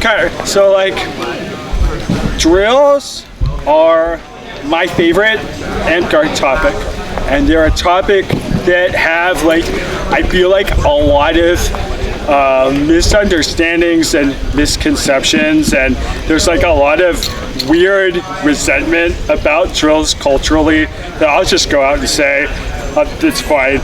Okay, so like drills are my favorite and guard topic, and they're a topic that have like, I feel like a lot of misunderstandings and misconceptions, and there's like a lot of weird resentment about drills culturally that I'll just go out and say it's fine.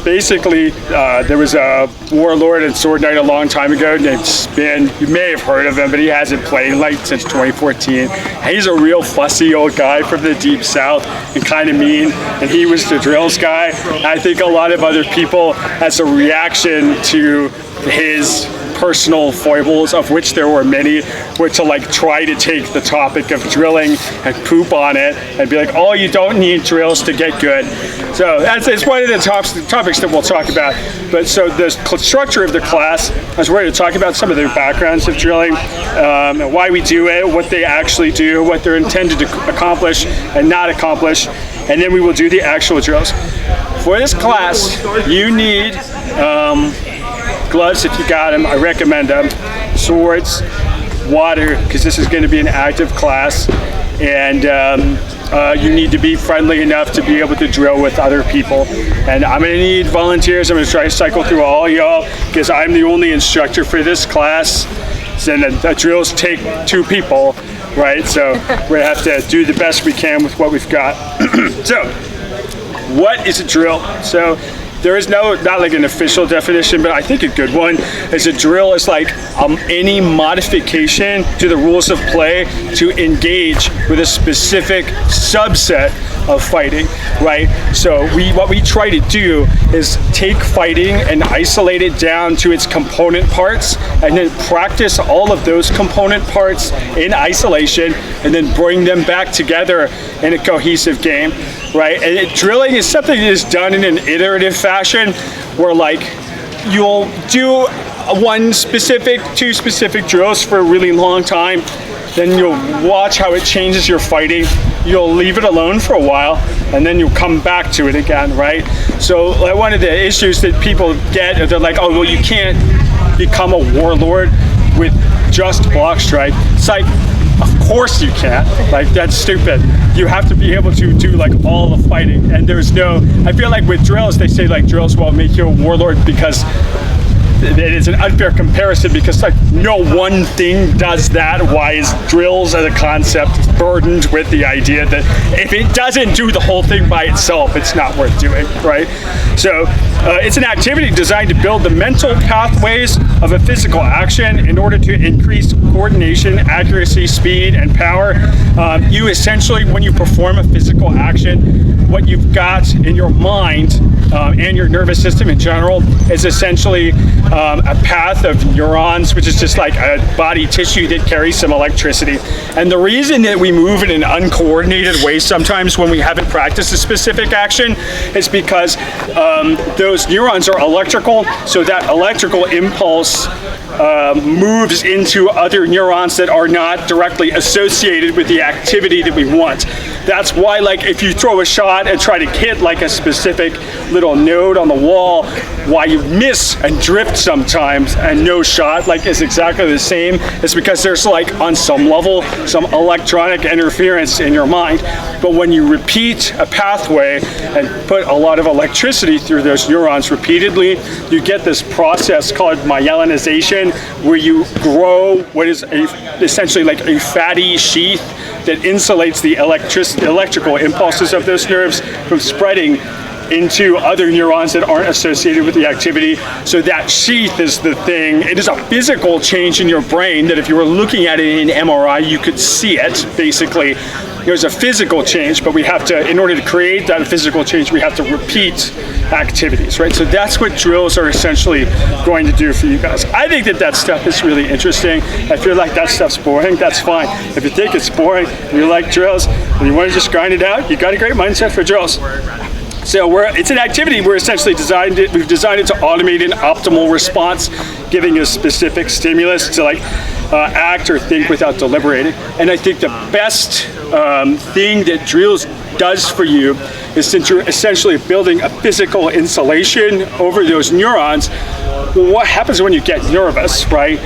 Basically, there was a warlord and sword knight a long time ago named Spin. You may have heard of him, but he hasn't played like since 2014. And he's a real fussy old guy from the deep south and kind of mean, and he was the drills guy. I think a lot of other people, as a reaction to his personal foibles, of which there were many, were to like try to take the topic of drilling and poop on it and be like, oh, you don't need drills to get good. So it's one of the topics that we'll talk about. But so the structure of the class is we're going to talk about some of the backgrounds of drilling, why we do it, what they actually do, what they're intended to accomplish and not accomplish, and then we will do the actual drills. For this class, you need gloves if you got them. I recommend them. Swords, water, because this is going to be an active class, and you need to be friendly enough to be able to drill with other people. And I'm going to need volunteers. I'm going to try to cycle through all y'all because I'm the only instructor for this class. And the drills take 2 people, right? So we're going to have to do the best we can with what we've got. So, what is a drill? So, there is not like an official definition, but I think a good one is a drill is like any modification to the rules of play to engage with a specific subset of fighting, right? So what we try to do is take fighting and isolate it down to its component parts, and then practice all of those component parts in isolation, and then bring them back together in a cohesive game, right? And drilling is something that is done in an iterative fashion, where like you'll do 2 specific drills for a really long time, then you'll watch how it changes your fighting, you'll leave it alone for a while, and then you'll come back to it again, right? So like, one of the issues that people get, they're like, oh, well, you can't become a warlord with just block strike. It's like, of course you can't. Like, that's stupid. You have to be able to do like all the fighting, and there's no, I feel like with drills, they say like drills will make you a warlord because it is an unfair comparison, because like no one thing does that. Why is drills as a concept burdened with the idea that if it doesn't do the whole thing by itself, it's not worth doing, right? So it's an activity designed to build the mental pathways of a physical action in order to increase coordination, accuracy, speed, and power. You essentially, when you perform a physical action, what you've got in your mind and your nervous system in general is essentially a path of neurons, which is just like a body tissue that carries some electricity. And the reason that we move in an uncoordinated way sometimes when we haven't practiced a specific action is because those neurons are electrical, so that electrical impulse moves into other neurons that are not directly associated with the activity that we want. That's why, like, if you throw a shot and try to hit like a specific little node on the wall, why you miss and drift sometimes and no shot like is exactly the same, is because there's like on some level some electronic interference in your mind. But when you repeat a pathway and put a lot of electricity through those neurons repeatedly, you get this process called myelinization, where you grow what is essentially like a fatty sheath that insulates the electrical impulses of those nerves from spreading into other neurons that aren't associated with the activity. So that sheath is the thing. It is a physical change in your brain that if you were looking at it in MRI, you could see it, basically. There's a physical change, but we have to, in order to create that physical change, we have to repeat activities, right? So that's what drills are essentially going to do for you guys. I think that stuff is really interesting. I feel like that stuff's boring, that's fine. If you think it's boring, and you like drills, and you want to just grind it out, you got a great mindset for drills. So it's an activity we've designed it to automate an optimal response, giving a specific stimulus to like act or think without deliberating. And I think the best thing that drills does for you is, since you're essentially building a physical insulation over those neurons, well, what happens when you get nervous, right?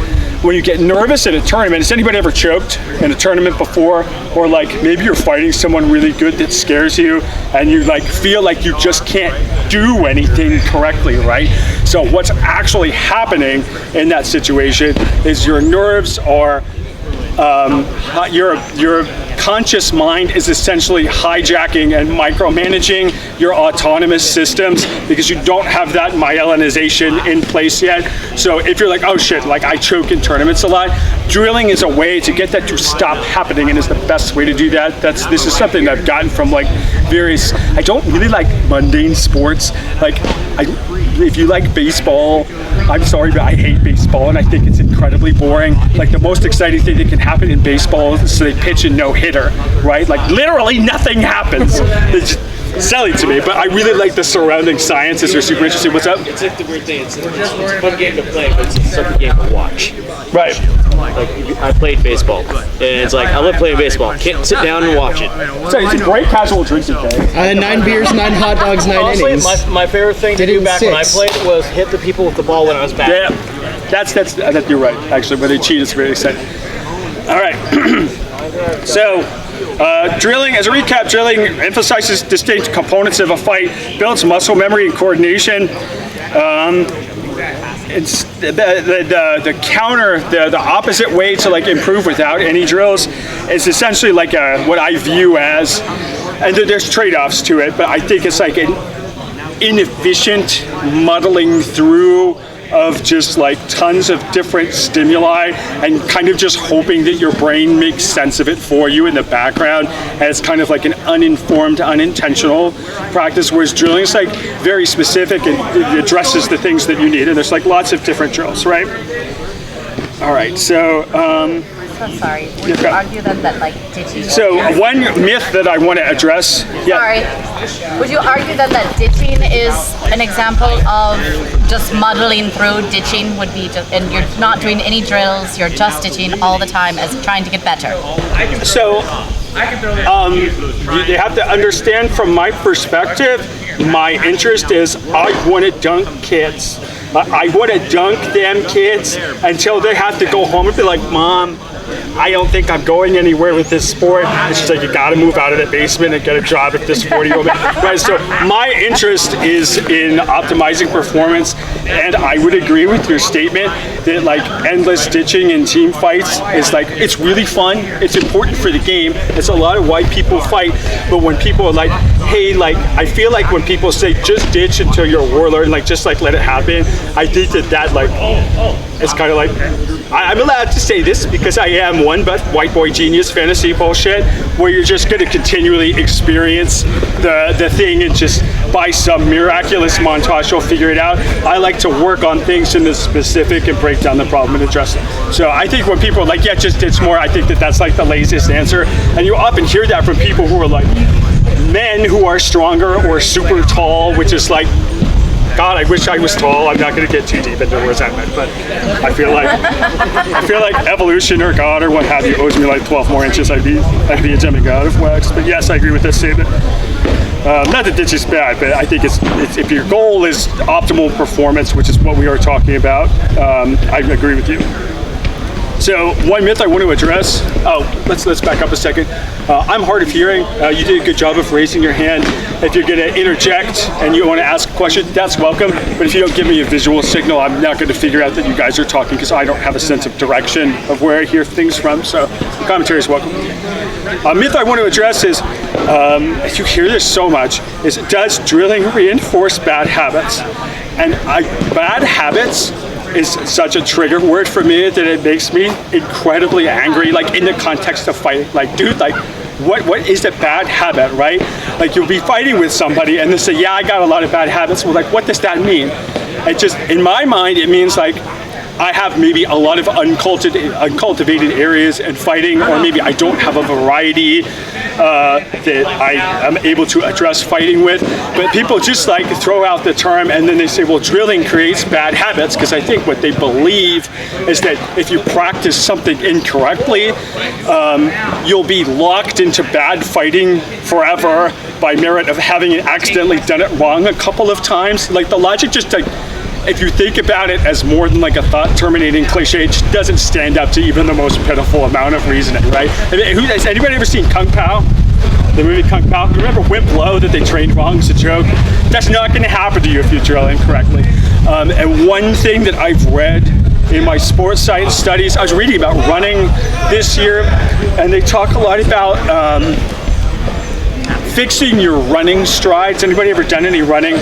when you get nervous in a tournament, has anybody ever choked in a tournament before? Or like maybe you're fighting someone really good that scares you and you like feel like you just can't do anything correctly, right? So what's actually happening in that situation is your nerves are, your conscious mind is essentially hijacking and micromanaging your autonomous systems because you don't have that myelinization in place yet. So if you're like, oh shit, like I choke in tournaments a lot, drilling is a way to get that to stop happening and is the best way to do that. This is something that I've gotten from like various, I don't really like mundane sports. Like if you like baseball, I'm sorry, but I hate baseball and I think it's incredibly boring. Like the most exciting thing that can happen in baseball is they pitch a no-hitter, right? Like literally nothing happens. It's silly to me, but I really like the surrounding sciences are super interesting. What's up? It's like the weird thing. It's a fun game to play, but it's a sucky game to watch. Right. Like I played baseball, and it's like I love playing baseball. Can't sit down and watch it. So it's a great casual drinking thing. 9 beers, 9 hot dogs, 9 Honestly, innings. my favorite thing to do back when I played was hit the people with the ball when I was back. Yeah, that's you're right. Actually, when they cheat, it's very exciting. All right. So, drilling, as a recap, drilling emphasizes distinct components of a fight, builds muscle memory and coordination. It's the counter, the opposite way to like improve without any drills is essentially like what I view as, and there's trade-offs to it, but I think it's like an inefficient muddling through of just like tons of different stimuli and kind of just hoping that your brain makes sense of it for you in the background as kind of like an uninformed, unintentional practice, whereas drilling is like very specific and it addresses the things that you need, and there's like lots of different drills, right? All right, so So sorry. Would you argue then that like ditching? So one myth that I want to address. Yeah. Sorry. Would you argue then that ditching is an example of just muddling through? Ditching would be just, and you're not doing any drills. You're just ditching all the time as trying to get better. So you have to understand from my perspective. My interest is I want to dunk kids. I want to dunk them kids until they have to go home and be like, Mom, I don't think I'm going anywhere with this sport. It's just like, you got to move out of the basement and get a job at this 40-year-old man. Right, so my interest is in optimizing performance, and I would agree with your statement that like endless ditching in team fights is like, it's really fun. It's important for the game. It's a lot of why people fight. But when people are like, hey, like, I feel like when people say just ditch until you're a warlord and like just like let it happen, I think that like it's kind of like, I'm allowed to say this because I am one, but white boy genius fantasy bullshit, where you're just going to continually experience the thing and just by some miraculous montage you'll figure it out. I like to work on things in the specific and break down the problem and address it. So I think when people are like, yeah, just ditch more, I think that's like the laziest answer. And you often hear that from people who are like men who are stronger or super tall, which is like, God, I wish I was tall. I'm not going to get too deep into resentment, but I feel like evolution or God or what have you owes me like 12 more inches. I'd be a demigod of wax. But yes, I agree with this statement. Not that ditch is bad, but I think it's if your goal is optimal performance, which is what we are talking about, I agree with you. So one myth I want to address. Oh, let's back up a second. I'm hard of hearing. You did a good job of raising your hand. If you're going to interject and you want to ask a question, that's welcome. But if you don't give me a visual signal, I'm not going to figure out that you guys are talking because I don't have a sense of direction of where I hear things from. So the commentary is welcome. A myth I want to address is, you hear this so much, is does drilling reinforce bad habits? And bad habits is such a trigger word for me that it makes me incredibly angry, like in the context of fighting. Like, dude, like, what is a bad habit, right? Like, you'll be fighting with somebody and they say, yeah, I got a lot of bad habits. Well, like, what does that mean? It just, in my mind, it means like, I have maybe a lot of uncultivated areas in fighting, or maybe I don't have a variety that I am able to address fighting with. But people just like throw out the term and then they say, well, drilling creates bad habits, because I think what they believe is that if you practice something incorrectly, you'll be locked into bad fighting forever by merit of having accidentally done it wrong a couple of times. Like the logic just like, if you think about it as more than like a thought-terminating cliche, it just doesn't stand up to even the most pitiful amount of reasoning, right? I mean, has anybody ever seen Kung Pao? The movie Kung Pao? Remember Wimp Lo that they trained wrong as a joke? That's not going to happen to you if you drill incorrectly. And one thing that I've read in my sports science studies, I was reading about running this year, and they talk a lot about fixing your running strides. Anybody ever done any running?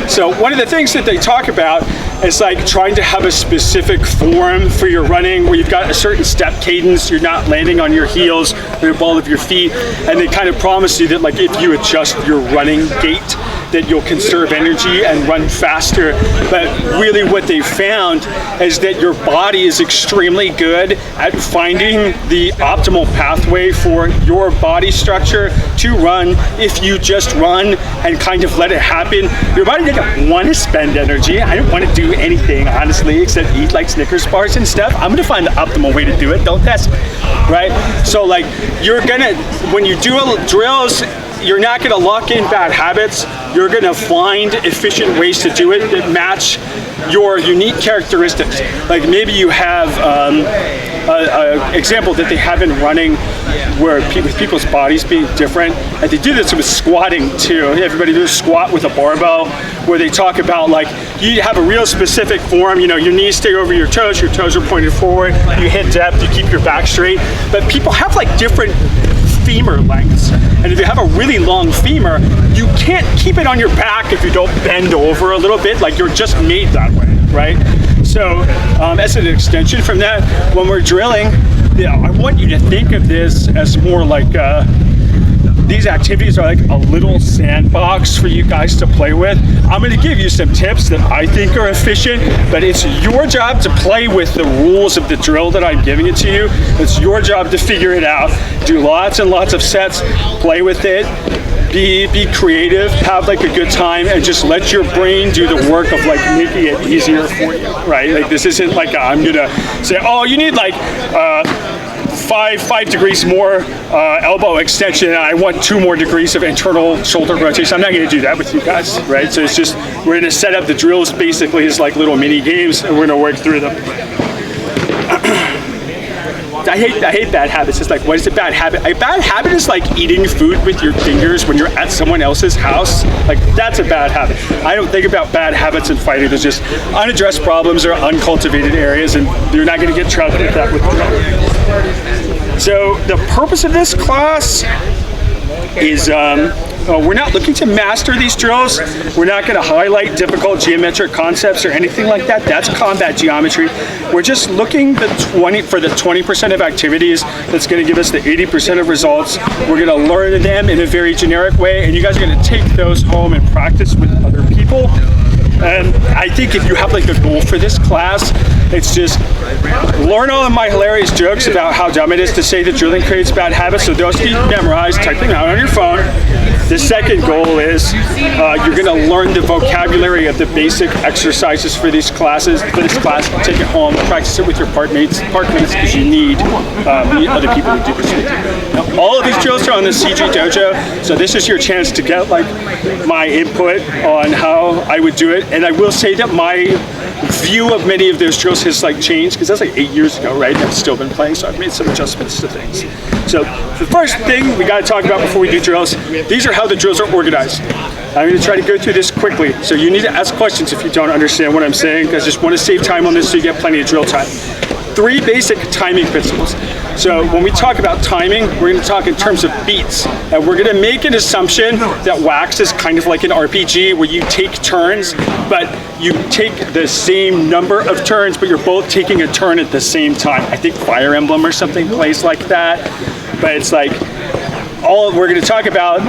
So one of the things that they talk about is like trying to have a specific form for your running where you've got a certain step cadence, you're not landing on your heels or the ball of your feet, and they kind of promise you that like if you adjust your running gait that you'll conserve energy and run faster. But really what they found is that your body is extremely good at finding the optimal pathway for your body structure to run if you just run and kind of let it happen. Your body doesn't want to spend energy. I don't want to do anything, honestly, except eat like Snickers bars and stuff. I'm gonna find the optimal way to do it. Don't test me, right? So like you're gonna, when you do drills, you're not going to lock in bad habits. You're going to find efficient ways to do it that match your unique characteristics. Like maybe you have an example that they have in running where with people's bodies being different, and they do this with squatting too. Everybody does squat with a barbell, where they talk about like you have a real specific form. You know, your knees stay over your toes are pointed forward, you hit depth, you keep your back straight. But people have like different femur lengths, and if you have a really long femur, you can't keep it on your back if you don't bend over a little bit. Like you're just made that way, right? So as an extension from that, when we're drilling, I want you to think of this as more like these activities are like a little sandbox for you guys to play with. I'm going to give you some tips that I think are efficient, but it's your job to play with the rules of the drill that I'm giving it to you. It's your job to figure it out. Do lots and lots of sets, play with it, be creative, have like a good time, and just let your brain do the work of like making it easier for you, right? Like this isn't like I'm gonna say, oh, you need like 5 degrees more elbow extension, and I want 2 more degrees of internal shoulder rotation. I'm not going to do that with you guys, right? So it's just, we're going to set up the drills basically as like little mini games, and we're going to work through them. I hate bad habits. It's like, what is a bad habit? A bad habit is like eating food with your fingers when you're at someone else's house. Like, that's a bad habit. I don't think about bad habits in fighting. There's just unaddressed problems or uncultivated areas, and you're not going to get trouble with that with drill. So the purpose of this class is we're not looking to master these drills. We're not going to highlight difficult geometric concepts or anything like that. That's combat geometry. We're just looking for the 20% of activities that's going to give us the 80% of results. We're going to learn them in a very generic way, and you guys are going to take those home and practice with other people. And I think if you have like a goal for this class, it's just learn all of my hilarious jokes about how dumb it is to say that drilling creates bad habits. So those need memorized, type them out on your phone. The second goal is you're going to learn the vocabulary of the basic exercises for these classes. For this class, take it home, practice it with your park mates, because you need other people to do this with you. Now, all of these drills are on the CG Dojo, so this is your chance to get like my input on how I would do it. And I will say that my view of many of those drills has like changed, because that's like 8 years ago, right? And I've still been playing, so I've made some adjustments to things. So the first thing we got to talk about before we do drills, these are how the drills are organized. I'm going to try to go through this quickly, so you need to ask questions if you don't understand what I'm saying, because I just want to save time on this so you get plenty of drill time. 3 basic timing principles. So when we talk about timing, we're going to talk in terms of beats. And we're going to make an assumption that wax is kind of like an RPG where you take turns, but you take the same number of turns, but you're both taking a turn at the same time. I think Fire Emblem or something plays like that. But it's like, we're going to talk about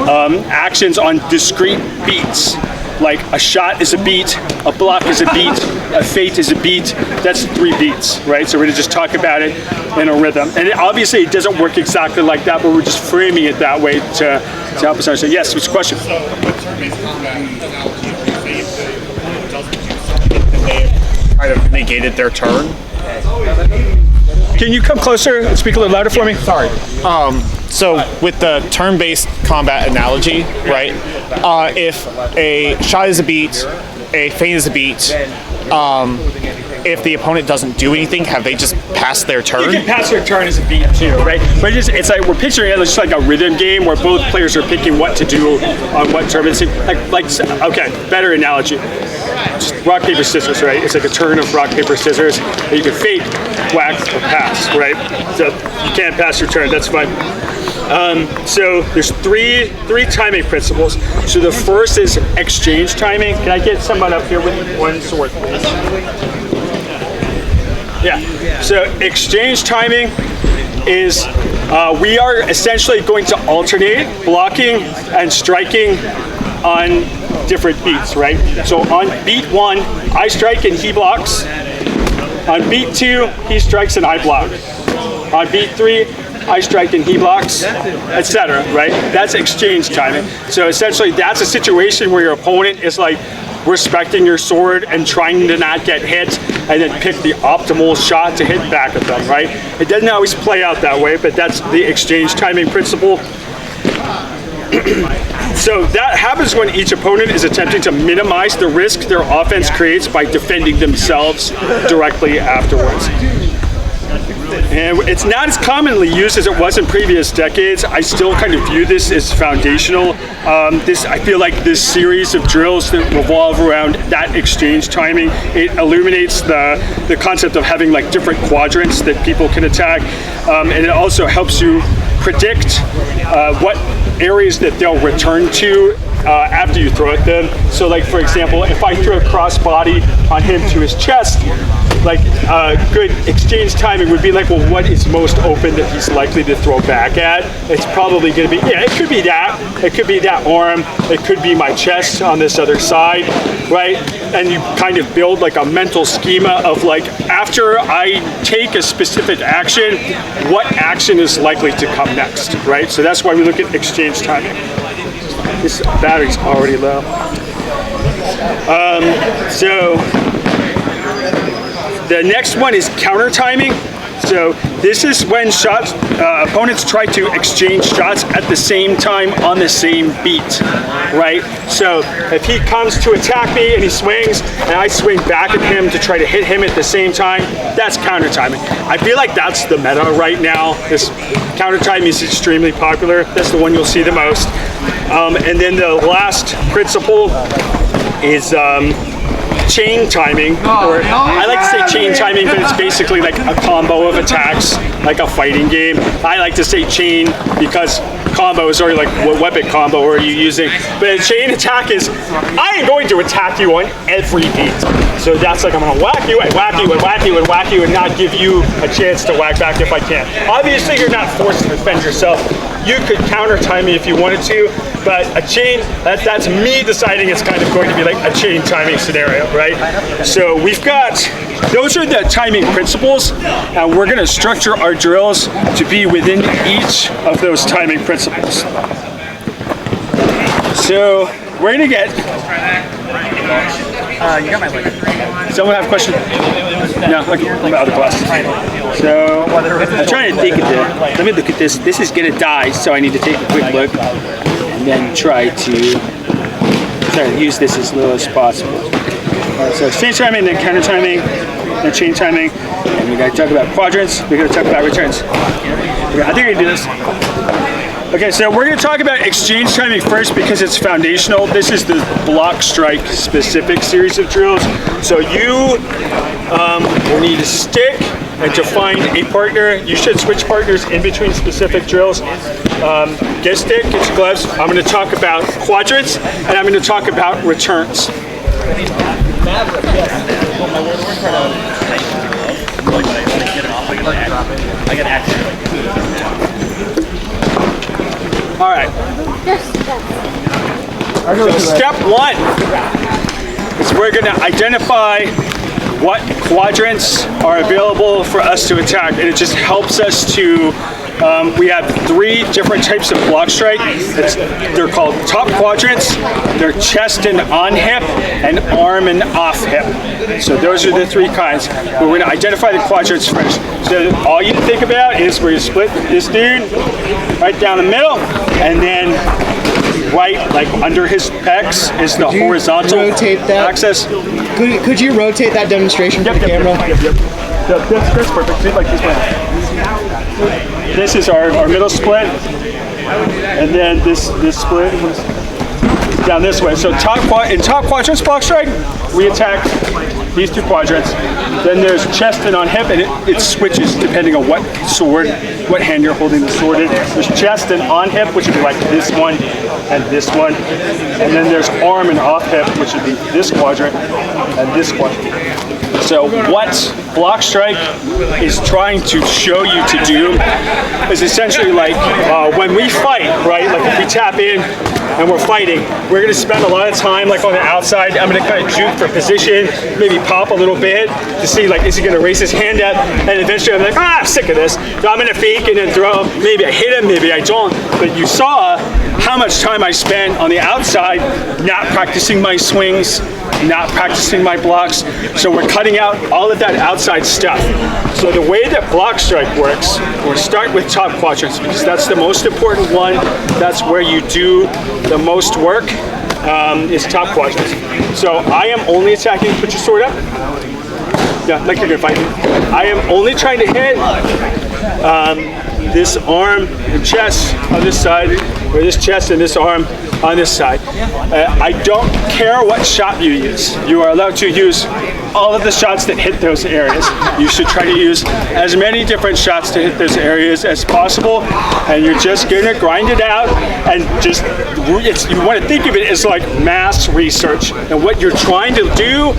actions on discrete beats. Like a shot is a beat, a block is a beat, a feint is a beat. That's 3 beats, right? So we're gonna just talk about it in a rhythm. And obviously it doesn't work exactly like that, but we're just framing it that way to help us understand. Yes, what's the question? Kind of negated their turn. Can you come closer and speak a little louder for me? Sorry. So with the turn-based combat analogy, right? If a shot is a beat, a feint is a beat. If the opponent doesn't do anything, have they just passed their turn? You can pass your turn as a beat too, right? But it's like we're picturing it as just like a rhythm game where both players are picking what to do on what turn. Okay, better analogy. Just rock, paper, scissors, right? It's like a turn of rock, paper, scissors that you can fake, whack, or pass, right? So you can't pass your turn, that's fine. So there's three timing principles. So the first is exchange timing. Can I get someone up here with one sword, please? Yeah, so exchange timing is we are essentially going to alternate blocking and striking on different beats, right? So on beat 1, I strike and he blocks. On beat 2, he strikes and I block. On beat 3, I strike and he blocks, etc., right? That's exchange timing. So essentially that's a situation where your opponent is like respecting your sword and trying to not get hit and then pick the optimal shot to hit back at them, right? It doesn't always play out that way, but that's the exchange timing principle. So that happens when each opponent is attempting to minimize the risk their offense creates by defending themselves directly afterwards. And it's not as commonly used as it was in previous decades. I still kind of view this as foundational. I feel like this series of drills that revolve around that exchange timing, it illuminates the concept of having like different quadrants that people can attack. And it also helps you predict what areas that they'll return to after you throw at them. So like, for example, if I throw a crossbody on him to his chest, like good exchange timing would be like, well, what is most open that he's likely to throw back at? It's probably going to be, it could be that. It could be that arm. It could be my chest on this other side, right? And you kind of build like a mental schema of like, after I take a specific action, what action is likely to come next, right? So that's why we look at exchange timing. This battery's already low. So the next one is counter timing. So this is when opponents try to exchange shots at the same time on the same beat, right? So if he comes to attack me and he swings and I swing back at him to try to hit him at the same time, that's counter timing. I feel like that's the meta right now. This counter timing is extremely popular. That's the one you'll see the most. And then the last principle is chain timing, or I like to say chain timing, but it's basically like a combo of attacks, like a fighting game. I like to say chain because combo is already like what weapon combo are you using, but a chain attack is I am going to attack you on every beat. So that's like I'm going to whack you and whack you and whack you and whack you and not give you a chance to whack back if I can. Obviously you're not forced to defend yourself. You could counter time me if you wanted to, but a chain, that's me deciding it's kind of going to be like a chain timing scenario, right? So we've got, those are the timing principles, and we're gonna structure our drills to be within each of those timing principles. So we're gonna get, you got my link. Someone have a question? No, okay, my other class. So I'm trying to think of let me look at this. This is gonna die, so I need to take a quick look and then try to use this as little as possible. So exchange timing, then counter timing, then chain timing, and we gotta talk about quadrants, we gotta talk about returns. Okay, I think I can do this. Okay, so we're gonna talk about exchange timing first because it's foundational. This is the block strike specific series of drills. So you will need to stick and to find a partner. You should switch partners in between specific drills. Get a stick, get your gloves. I'm gonna talk about quadrants and I'm gonna talk about returns. All right. So step one is we're going to identify what quadrants are available for us to attack, and it just helps us to. We have 3 different types of block strike. They're called top quadrants. They're chest and on hip, and arm and off hip. So those are the 3 kinds. But we're going to identify the quadrants first. So all you think about is we're going to split this dude right down the middle, and then right, like under his pecs, is the horizontal rotate that? axis. Could you rotate that demonstration for the camera? Yep. That's perfect. See, like this one. This is our middle split, and then this split is down this way. So in top quadrants block strike, we attack these two quadrants. Then there's chest and on hip, and it switches depending on what sword, what hand you're holding the sword in. There's chest and on hip, which would be like this one and this one. And then there's arm and off hip, which would be this quadrant and this quadrant. So what block strike is trying to show you to do is essentially like when we fight, right? Like if we tap in and we're fighting, we're gonna spend a lot of time like on the outside. I'm gonna kind of juke for position, maybe pop a little bit to see like, is he gonna raise his hand up? And eventually I'm like, I'm sick of this. So I'm gonna fake and then throw. Maybe I hit him, maybe I don't. But you saw how much time I spent on the outside not practicing my swings, not practicing my blocks. So we're cutting out all of that outside stuff. So the way that block strike works, we'll start with top quadrants because that's the most important one. That's where you do the most work, is top quadrants. So I am only attacking, put your sword up. Yeah, like you're gonna fight me. I am only trying to hit this arm and chest on this side, or this chest and this arm on this side. I don't care what shot you use. You are allowed to use all of the shots that hit those areas. You should try to use as many different shots to hit those areas as possible, and you're just gonna grind it out and just, you want to think of it as like mass research. And what you're trying to do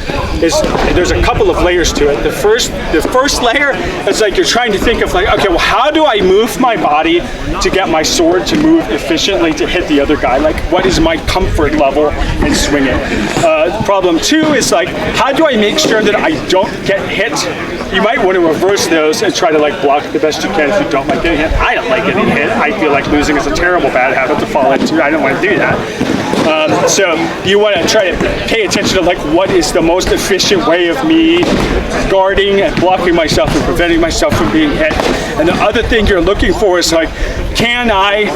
is, there's a couple of layers to it. The first layer is like you're trying to think of like, okay, well, how do I move my body to get my sword to move efficiently to hit the other guy? Like, what is my comfort level in swinging? Problem two is like, how do I make sure that I don't get hit? You might want to reverse those and try to like block the best you can if you don't like getting hit. I don't like getting hit. I feel like losing is a terrible bad habit to fall into. I don't want to do that. So you want to try to pay attention to like what is the most efficient way of me guarding and blocking myself and preventing myself from being hit. And the other thing you're looking for is like, can I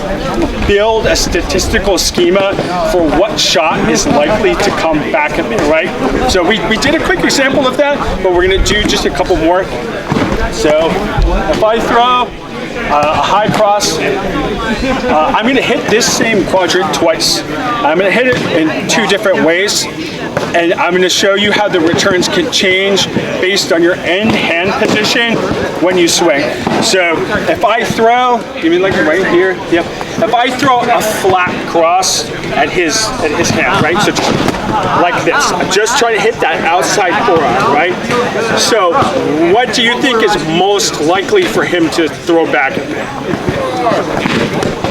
build a statistical schema for what shot is likely to come back at me, right? So we did a quick example of that, but we're going to do just a couple more. So if I throw a high cross, I'm going to hit this same quadrant twice. I'm going to hit it in two different ways, and I'm going to show you how the returns can change based on your end hand position when you swing. So if I throw, give me like right here, yep. If I throw a flat cross at his hand, right? So like this, I'm just trying to hit that outside forearm, right? So what do you think is most likely for him to throw back at me?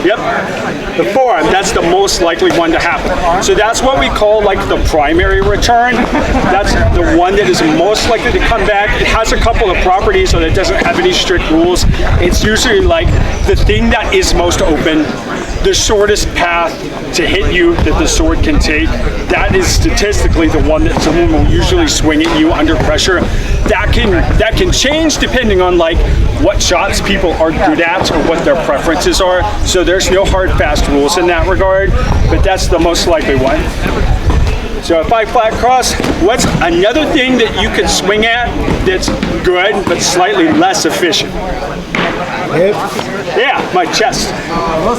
Yep, the forearm, that's the most likely one to happen. So that's what we call like the primary return. That's the one that is most likely to come back. It has a couple of properties, so it doesn't have any strict rules. It's usually like the thing that is most open, the shortest path to hit you that the sword can take. That is statistically the one that someone will usually swing at you under pressure. That can change depending on like what shots people are good at or what their preferences are. So there's no hard fast rules in that regard, but that's the most likely one. So if I flat cross, what's another thing that you can swing at that's good but slightly less efficient? Yeah, my chest.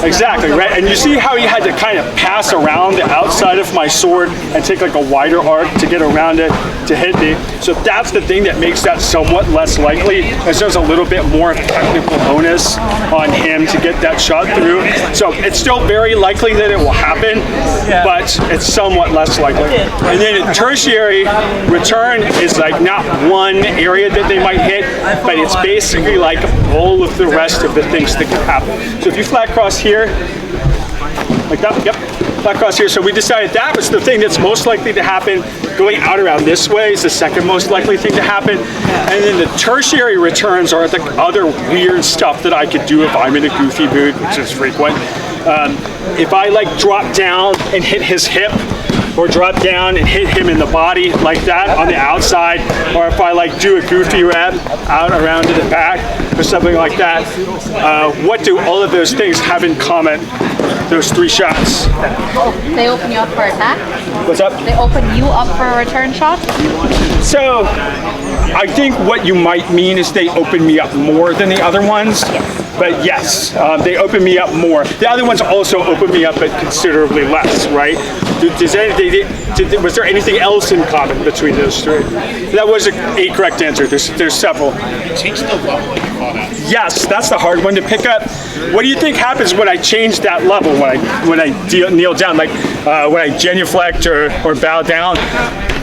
Exactly, right? And you see how he had to kind of pass around the outside of my sword and take like a wider arc to get around it to hit me. So that's the thing that makes that somewhat less likely, as there's a little bit more technical onus on him to get that shot through. So it's still very likely that it will happen, but it's somewhat less likely. And then a tertiary return is like not one area that they might hit, but it's basically like all of the rest of the things that can happen. So if you flat cross here, like that, yep, flat cross here. So we decided that was the thing that's most likely to happen. Going out around this way is the second most likely thing to happen. And then the tertiary returns are the other weird stuff that I could do if I'm in a goofy mood, which is frequent. If I like drop down and hit his hip, or drop down and hit him in the body like that on the outside, or if I like do a goofy rep out around to the back or something like that. What do all of those things have in common? Those 3 shots. They open you up for attack. What's up? They open you up for a return shot. So I think what you might mean is they open me up more than the other ones. But yes, they open me up more. The other ones also open me up, but considerably less, right? Was there anything else in common between those 3? That was a correct answer. There's several. Change the level you call that. Yes, that's the hard one to pick up. What do you think happens when I change that level, when I kneel down, like when I genuflect or bow down?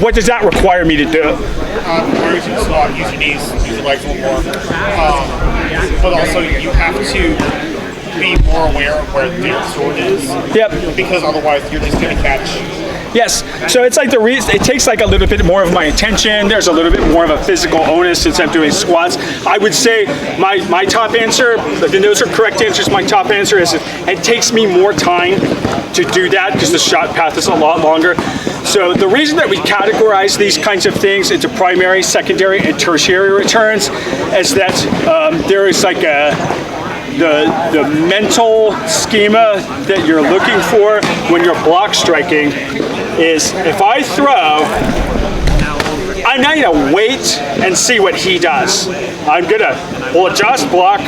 What does that require me to do? Use your squat, use your knees, use your legs a little more. But also you have to be more aware of where their sword is. Yep. Because otherwise you're just going to catch. Yes, so it's like it takes like a little bit more of my attention. There's a little bit more of a physical onus since I'm doing squats. I would say my top answer, and those are correct answers, my top answer is it takes me more time to do that because the shot path is a lot longer. So the reason that we categorize these kinds of things into primary, secondary, and tertiary returns is that there is like the mental schema that you're looking for when you're block striking is if I throw, I'm not gonna wait and see what he does. I'm gonna, just block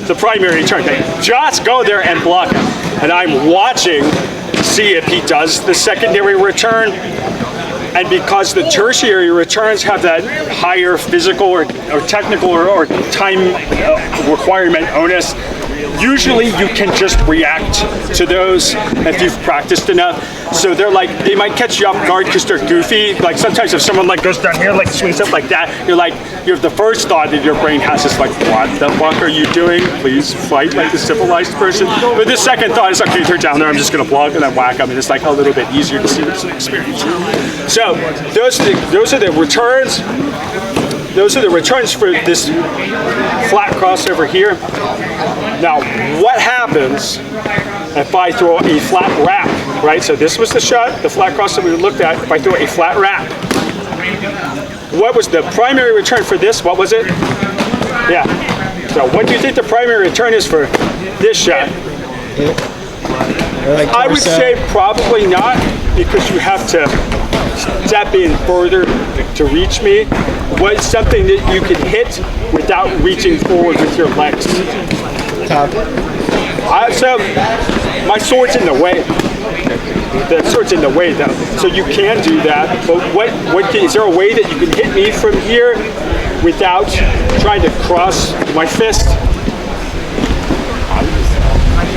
the primary return. Just go there and block it. And I'm watching to see if he does the secondary return. And because the tertiary returns have that higher physical or technical or time requirement onus, usually you can just react to those if you've practiced enough. So they might catch you off guard because they're goofy. Like sometimes if someone like goes down here, like swings up like that, you're the first thought that your brain has is like, what the fuck are you doing? Please fight like a civilized person. But the second thought is, okay, they're down there, I'm just gonna block and then whack them, and it's like a little bit easier to see this experience. So those are the returns. Those are the returns for this flat crossover here. Now, what happens if I throw a flat wrap, right? So this was the shot, the flat crossover we looked at. If I throw a flat wrap, what was the primary return for this? What was it? Yeah. So what do you think the primary return is for this shot? I would say probably not, because you have to step in further to reach me. What's something that you can hit without reaching forward with your legs? So my sword's in the way. The sword's in the way though, so you can do that. But is there a way that you can hit me from here without trying to cross my fist?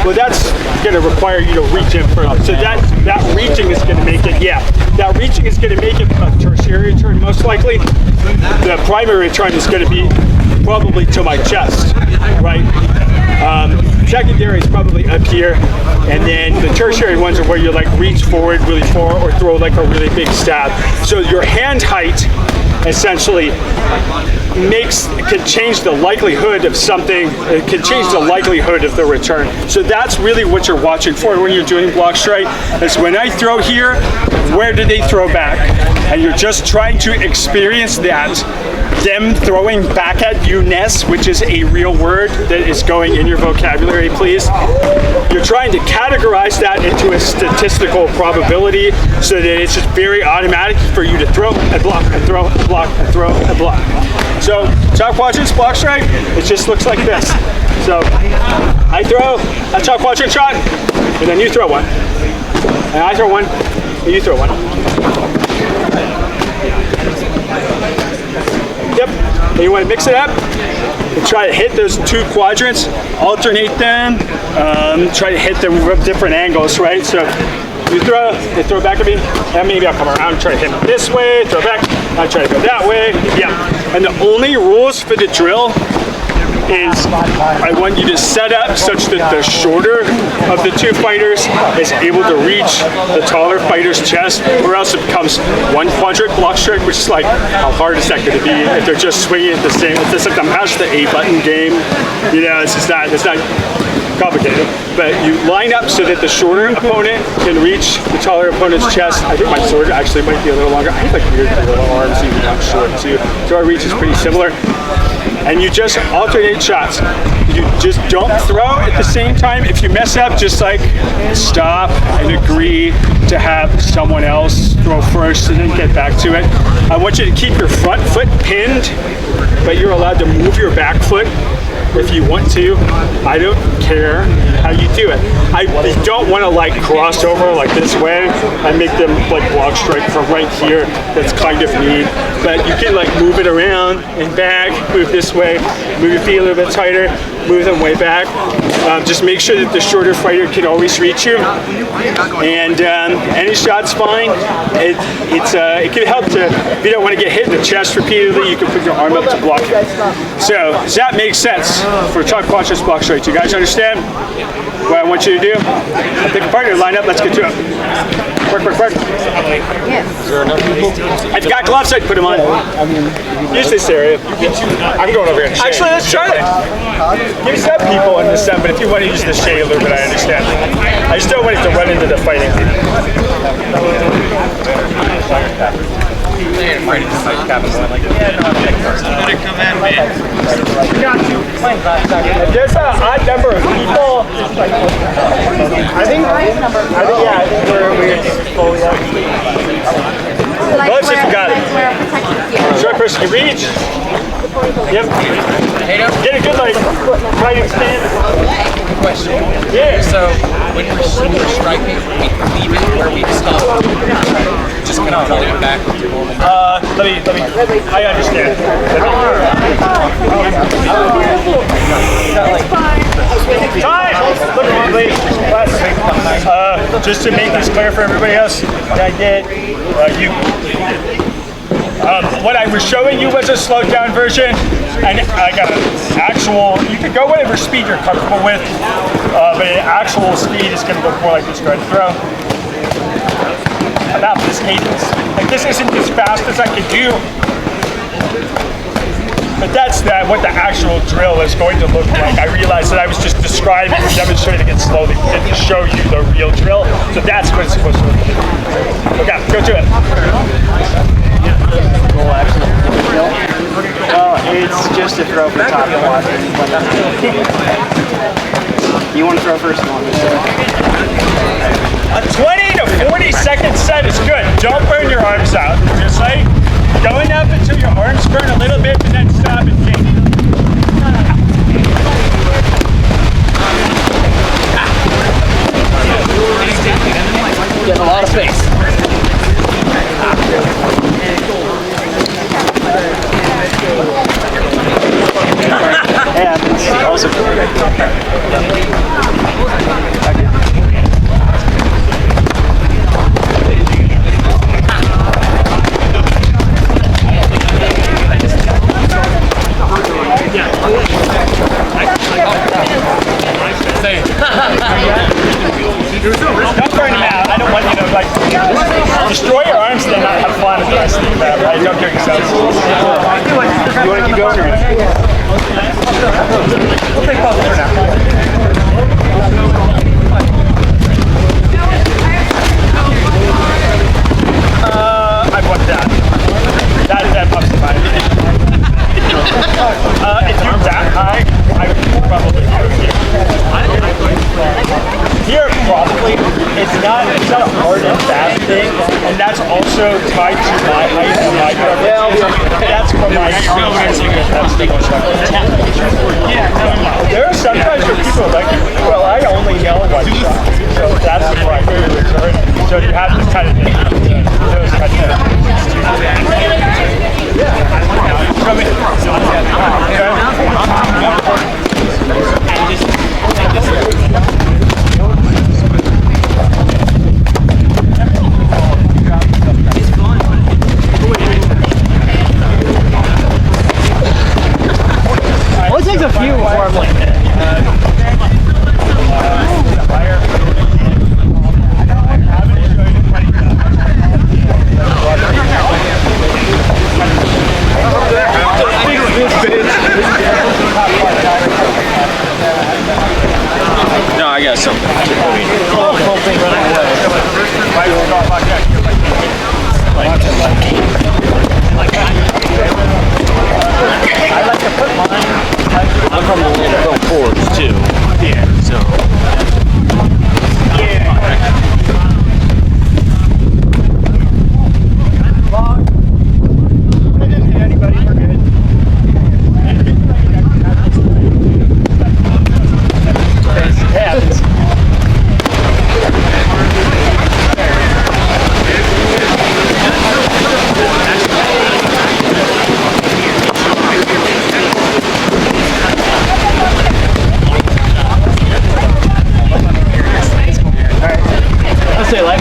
Well, that's going to require you to reach in further. So that reaching is going to make it, that reaching is going to make it a tertiary return most likely. The primary return is going to be probably to my chest, right? Secondary is probably up here, and then the tertiary ones are where you like reach forward really far or throw like a really big stab. So your hand height essentially can change the likelihood of something. It can change the likelihood of the return. So that's really what you're watching for when you're doing block strike. Is when I throw here, where do they throw back? And you're just trying to experience that. Them throwing back at you-ness, which is a real word that is going in your vocabulary, please. You're trying to categorize that into a statistical probability so that it's just very automatic for you to throw and block and throw and block and throw and block. So top quadrant's block strike, it just looks like this. So I throw a top quadrant shot, and then you throw one. And I throw one, and you throw one. Yep, and you want to mix it up and try to hit those two quadrants, alternate them, try to hit them from different angles, right? So you throw, they throw back at me, and maybe I'll come around and try to hit them this way, throw back, I'll try to go that way, yeah. And the only rules for the drill is I want you to set up such that the shorter of the two fighters is able to reach the taller fighter's chest, or else it becomes one quadrant block strike, which is like, how hard is that going to be if they're just swinging at the same? It's just like the mash the A button game, you know. It's not complicated, but you line up so that the shorter opponent can reach the taller opponent's chest. I think my sword actually might be a little longer. I have like weird little arms, even though I'm short too. So our reach is pretty similar. And you just alternate shots. You just don't throw at the same time. If you mess up, just like stop and agree to have someone else throw first and then get back to it. I want you to keep your front foot pinned, but you're allowed to move your back foot if you want to. I don't care how you do it. I don't want to like cross over like this way and make them like block strike from right here. That's kind of neat. But you can like move it around and back, move this way, move your feet a little bit tighter, move them way back. Just make sure that the shorter fighter can always reach you. And any shot's fine. It can help to, if you don't want to get hit in the chest repeatedly, you can put your arm up to block it. So does that make sense for chalk quadrant block straight? Do you guys understand what I want you to do? I'll take a partner, line up, let's get to it. Work. Yes. I've got gloves, I'd put them on. Use this area. I'm going over here. Actually, let's try it. Give some people in the set, but if you want to use the shade a little bit, I understand. I just don't want it to run into the fighting. There's an odd number of people. I think we're fully up. Let's see if you got it. Short person can reach. Yep. Get a good like fighting stance. Question. Yeah. So when we're striking, we leave it where we stop. Just kind of rolling it back. Let me. I understand. Time! Look at me, just to make this clear for everybody else, what I did, what I was showing you was a slowed down version, and I got an actual, you can go whatever speed you're comfortable with, but an actual speed is going to look more like this going to throw. About this cadence. Like this isn't as fast as I could do, but that's what the actual drill is going to look like. I realized that I was just describing and demonstrating it slowly, didn't show you the real drill, so that's what it's supposed to look like. Okay, go to it. Well, it's just a throw for top and water. You want to throw first? A 20 to 40 second set is good. Don't burn your arms out. Just like going up until your arms burn a little bit and then stop and kick. Getting a lot of space. And it's also Don't burn them out. I don't want you to like destroy your arms and then not have fun with the rest of the crap, right? Don't kill yourself. you want to keep going or We'll take both for now. I want that. That pops the mind. If you're that high, I would probably do it here. Here, probably, it's not a hard and fast thing, and that's also tied to my height and my preference. That's from my experience with that single shot. There are sometimes where people are like, well, I only nail one shot, so that's why I return. So you have to kind of think those kind of things. Come in. Only takes a few before I'm like, has something to I'm from the little forge too. Yeah. So.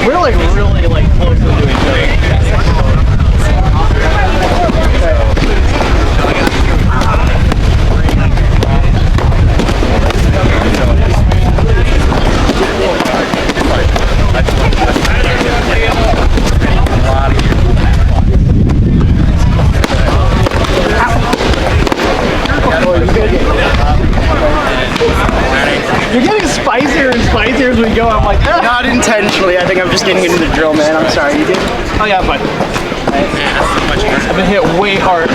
We're like really like close to each other. You're getting spicier and spicier as we go. I'm like, ah. Not intentionally. I think I'm just getting into the drill, man. I'm sorry. You did? Oh yeah, but I've been hit way hard.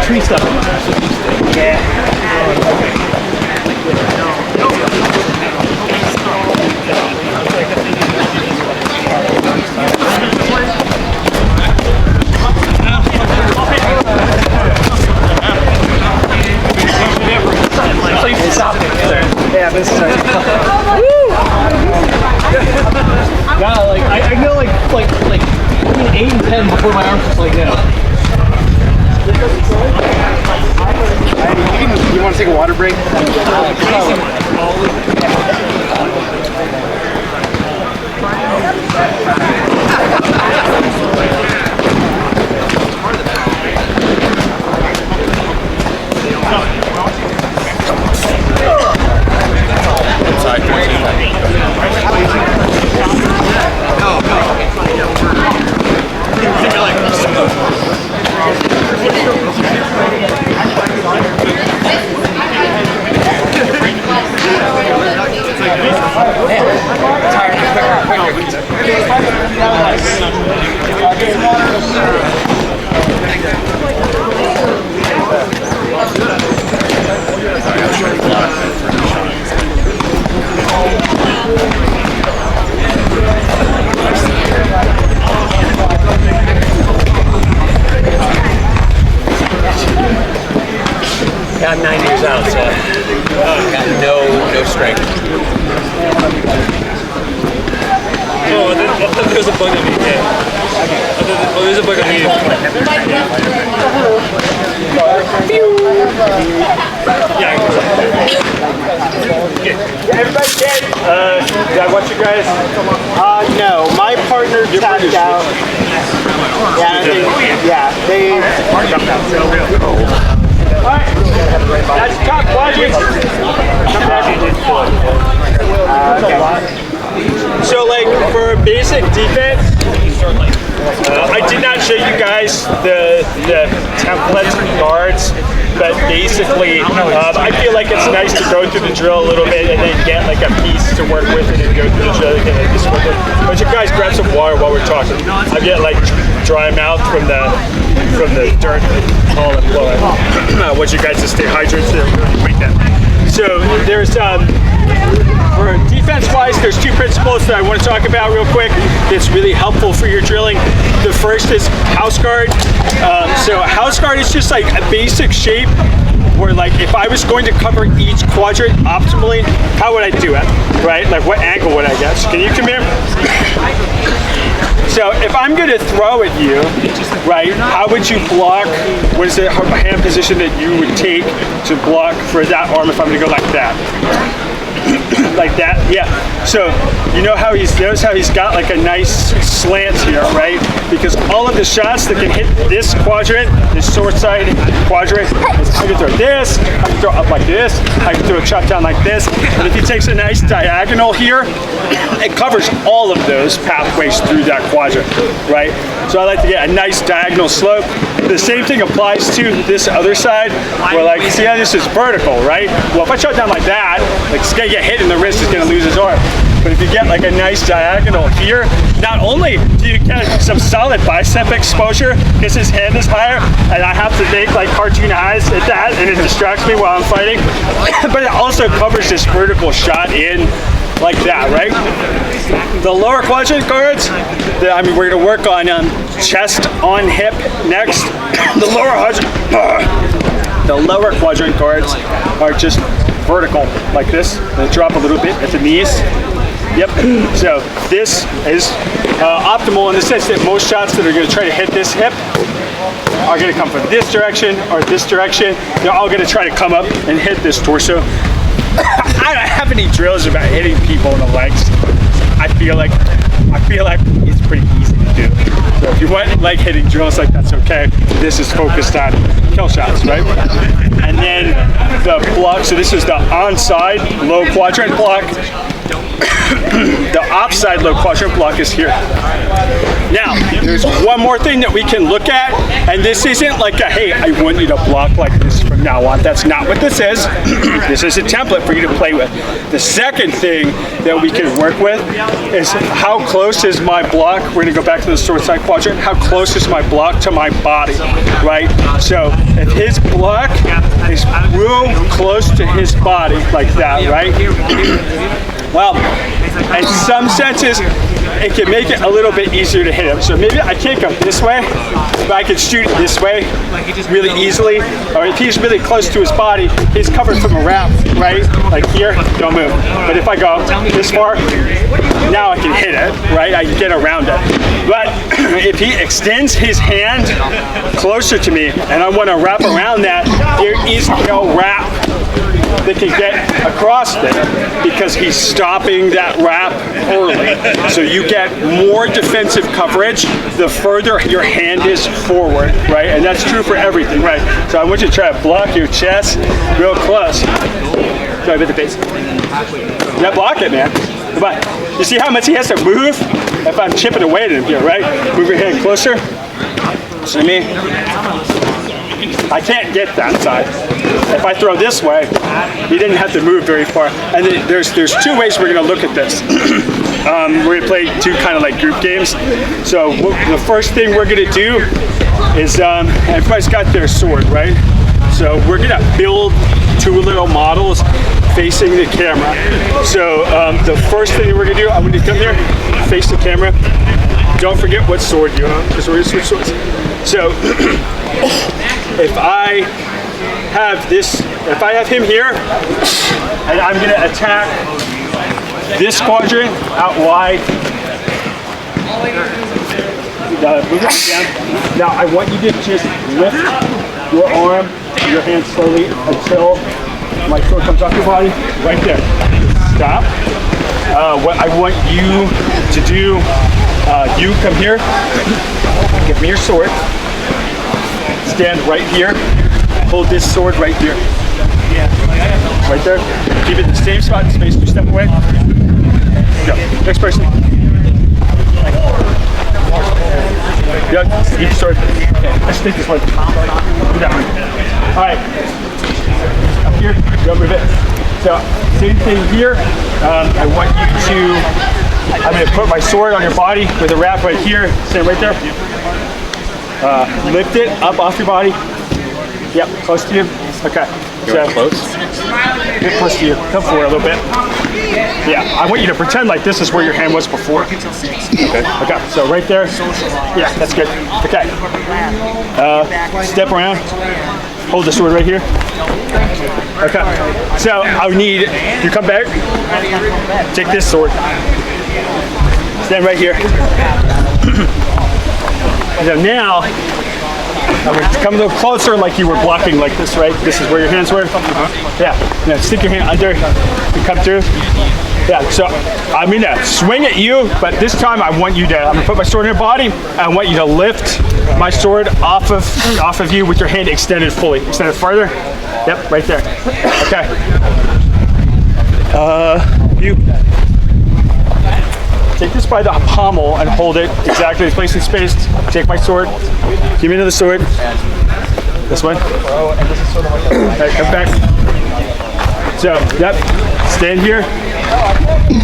Tree stuff. Yeah. Yeah, this is right. Yeah, like I go like between 8 and 10 before my arms just like that. You want to take a water break? I'm 9 years out, so I've got no strength. Oh, there's a bug on me. Yeah. Oh, there's a bug on me. Yeah. Everybody dead? Did I want you guys? No. My partner tapped out. Yeah, they jumped out. Alright. That's top quadrant. So like for basic defense, I did not show you guys the templates and guards, but basically I feel like it's nice to go through the drill a little bit and then get like a piece to work with it and go through the drill again and just work with it. But you guys grab some water while we're talking. I get like dry mouth from the dirt all and blowing. I want you guys to stay hydrated so really quick then. So there's for defense-wise, there's two principles that I want to talk about real quick that's really helpful for your drilling. The first is house guard. So house guard is just like a basic shape where like if I was going to cover each quadrant optimally, how would I do it, right? Like what angle would I get? So can you come here? So if I'm going to throw at you, right, how would you block? What is the hand position that you would take to block for that arm if I'm going to go like that? Like that, yeah. So you know how notice how he's got like a nice slant here, right? Because all of the shots that can hit this quadrant, this short side quadrant, I can throw this, I can throw up like this, I can throw a shot down like this. And if he takes a nice diagonal here, it covers all of those pathways through that quadrant, right? So I like to get a nice diagonal slope. The same thing applies to this other side, where like, see how this is vertical, right? Well, if I shot down like that, like it's gonna get hit in the wrist, he's gonna lose his arm. But if you get like a nice diagonal here, not only do you get some solid bicep exposure, because his hand is higher, and I have to make like cartoon eyes at that, and it distracts me while I'm fighting, but it also covers this vertical shot in like that, right? The lower quadrant guards, we're gonna work on chest on hip next. The lower quadrant guards are just vertical like this. They drop a little bit at the knees. Yep. So this is optimal in the sense that most shots that are going to try to hit this hip are going to come from this direction or this direction. They're all going to try to come up and hit this torso. I don't have any drills about hitting people in the legs. I feel like it's pretty easy to do. So if you want leg hitting drills, like that's okay. This is focused on kill shots, right? And then the block. So this is the onside low quadrant block. The offside low quadrant block is here. Now, there's one more thing that we can look at, and this isn't like a, hey, I want you to block like this from now on. That's not what this is. This is a template for you to play with. The second thing that we can work with is how close is my block. We're gonna go back to the short side quadrant. How close is my block to my body, right? So if his block is real close to his body like that, right? Well, in some senses, it can make it a little bit easier to hit him. So maybe I can't go this way, but I could shoot it this way really easily. Or if he's really close to his body, he's covered from a wrap, right? Like here, don't move. But if I go this far, now I can hit it, right? I can get around it. But if he extends his hand closer to me and I want to wrap around that, there is no wrap that can get across there because he's stopping that wrap early. So you get more defensive coverage the further your hand is forward, right? And that's true for everything, right? So I want you to try to block your chest real close. Try to hit the base. Yeah, block it, man. Come on. You see how much he has to move if I'm chipping away at him here, right? Move your hand closer. See me? I can't get that side. If I throw this way, he didn't have to move very far. And then there's two ways we're gonna look at this. We're gonna play two kind of like group games. So the first thing we're gonna do is, everybody's got their sword, right? So we're gonna build two little models facing the camera. So the first thing we're gonna do, I'm gonna come here, face the camera. Don't forget what sword you have, because we're gonna switch swords. So if I have this, if I have him here, and I'm gonna attack this quadrant out wide. Move it down. Now I want you to just lift your arm, your hand slowly until my sword comes off your body, right there. Stop. What I want you to do, you come here, give me your sword, stand right here, hold this sword right here. Right there. Keep it in the same spot, space 2 step away. Go. Next person. Yeah, keep your sword. Okay, let's take this one. Do that one. Alright. Up here, go move it. So, same thing here. I want you to, I'm going to put my sword on your body with a wrap right here. Stand right there. Lift it up off your body. Yep, close to you. Okay. So, close? Get close to you. Come forward a little bit. Yeah, I want you to pretend like this is where your hand was before. Okay. Okay, so right there. Yeah, that's good. Okay. Step around. Hold the sword right here. Okay. So I need you come back. Take this sword. stand right here. So now, I'm going to come a little closer like you were blocking like this, right? This is where your hands were? Yeah. Now stick your hand under and come through. Yeah, so I'm going to swing at you, but this time I'm going to put my sword in your body. I want you to lift my sword off of you with your hand extended fully. Extend it farther. Yep, right there. Okay. You take this by the pommel and hold it exactly as placed in space. Take my sword. Give me another sword. This one. Okay, come back. So, yep. Stand here.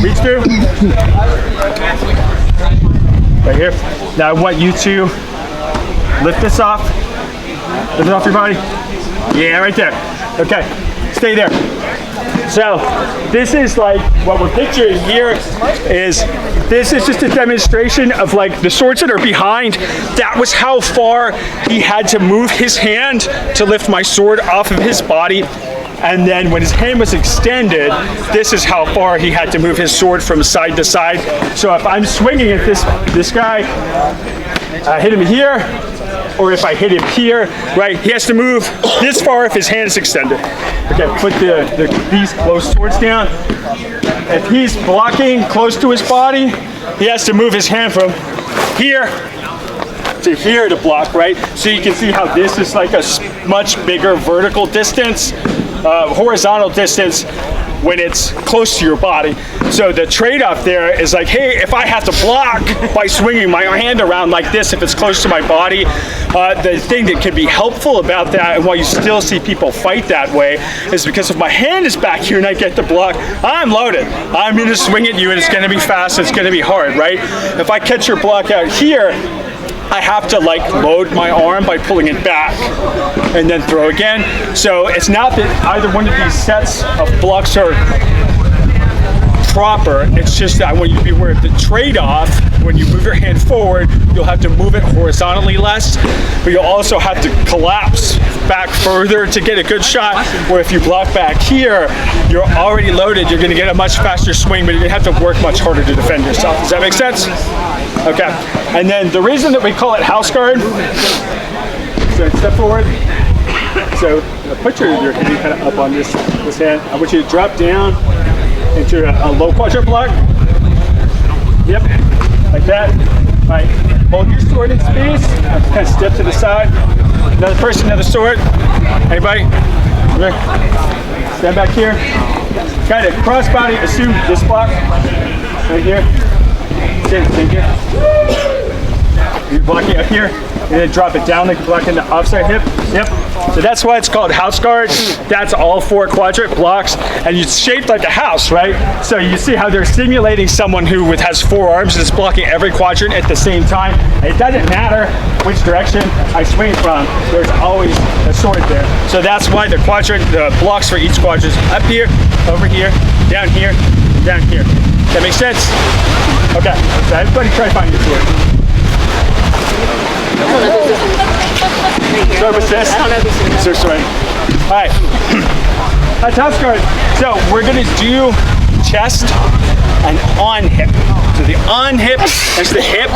Reach through. Right here. Now I want you to lift this off. Lift it off your body. Yeah, right there. Okay. Stay there. So this is like what we're picturing here is this is just a demonstration of like the swords that are behind. That was how far he had to move his hand to lift my sword off of his body. And then when his hand was extended, this is how far he had to move his sword from side to side. So if I'm swinging at this guy, I hit him here, or if I hit him here, right, he has to move this far if his hand is extended. Okay, put these close swords down. If he's blocking close to his body, he has to move his hand from here to here to block, right? So you can see how this is like a much bigger vertical distance, horizontal distance when it's close to your body. So the trade-off there is like, hey, if I have to block by swinging my hand around like this, if it's close to my body, the thing that can be helpful about that and why you still see people fight that way is because if my hand is back here and I get the block, I'm loaded. I'm gonna swing at you and it's gonna be fast, it's gonna be hard, right? If I catch your block out here, I have to like load my arm by pulling it back and then throw again. So it's not that either one of these sets of blocks are proper. It's just that I want you to be aware of the trade-off. When you move your hand forward, you'll have to move it horizontally less, but you'll also have to collapse back further to get a good shot, where if you block back here, you're already loaded, you're gonna get a much faster swing, but you're gonna have to work much harder to defend yourself. Does that make sense? Okay, and then the reason that we call it house guard, so step forward. So put your hand kind of up on this hand. I want you to drop down into a low quadrant block. Yep, like that. All right, hold your sword in space. Kind of step to the side. Another person, another sword. Anybody? Stand back here. Kind of cross body, assume this block. Right here. Stand here. You're blocking up here. And then drop it down like you're blocking the offside hip. Yep. So that's why it's called house guard. That's all 4 quadrant blocks, and it's shaped like a house, right? So you see how they're simulating someone who has 4 arms and is blocking every quadrant at the same time. It doesn't matter which direction I swing from. There's always a sword there. So that's why the blocks for each quadrant is up here, over here, down here, down here. That makes sense? Okay. So everybody try to find your sword. Start with this. I don't know if this is right. All right. That's house guard. So we're gonna do chest and on hip. So the on hip is the hip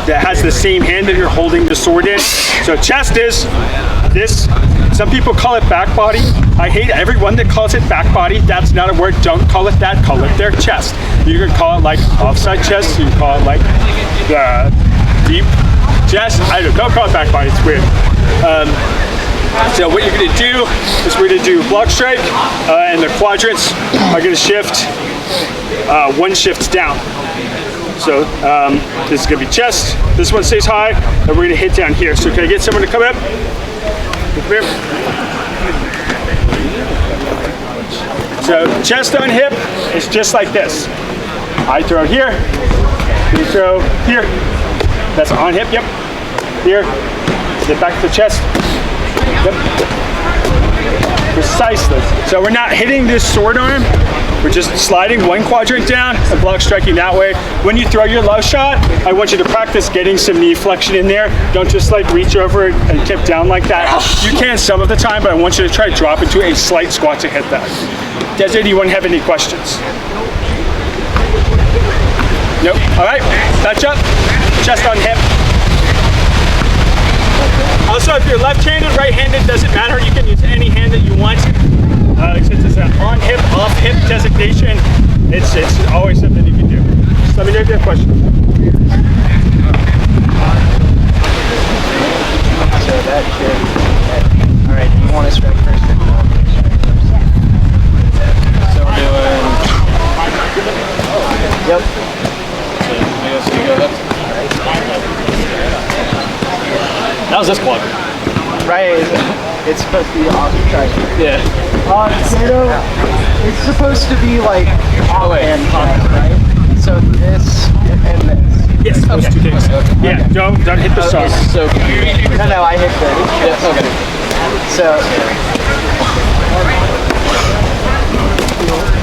that has the same hand that you're holding the sword in. So chest is this. Some people call it back body. I hate everyone that calls it back body. That's not a word. Don't call it that. Call it their chest. You can call it like offside chest. You can call it like the deep chest. I don't call it back body. It's weird. So what you're going to do is we're going to do block strike, and the quadrants are going to shift 1 shift down. So this is going to be chest. This one stays high, and we're going to hit down here. So can I get someone to come up? Come here. So chest on hip is just like this. I throw here, you throw here. That's on hip, yep. Here, get back to the chest. Yep. Precisely. So we're not hitting this sword arm. We're just sliding 1 quadrant down and block striking that way. When you throw your low shot, I want you to practice getting some knee flexion in there. Don't just like reach over and tip down like that. You can some of the time, but I want you to try to drop into a slight squat to hit that. Does anyone have any questions? Nope. All right, touch up, chest on hip. Also, if you're left-handed, right-handed, doesn't matter. You can use any hand that you want. Since it's an on-hip, off-hip designation, it's always something you can do. Just let me know if you have questions. So that should. All right. Do you want to strike first? Or do you want me to strike first? So we're doing. Yep. So I guess you go left. That was this quadrant. Right. It's supposed to be off track. Yeah. Tato, it's supposed to be like off wait. and on, right? So this and this. Yes, those two things. Yeah, don't hit the sauce. So confusing. No, I hit the. Yeah, okay. So.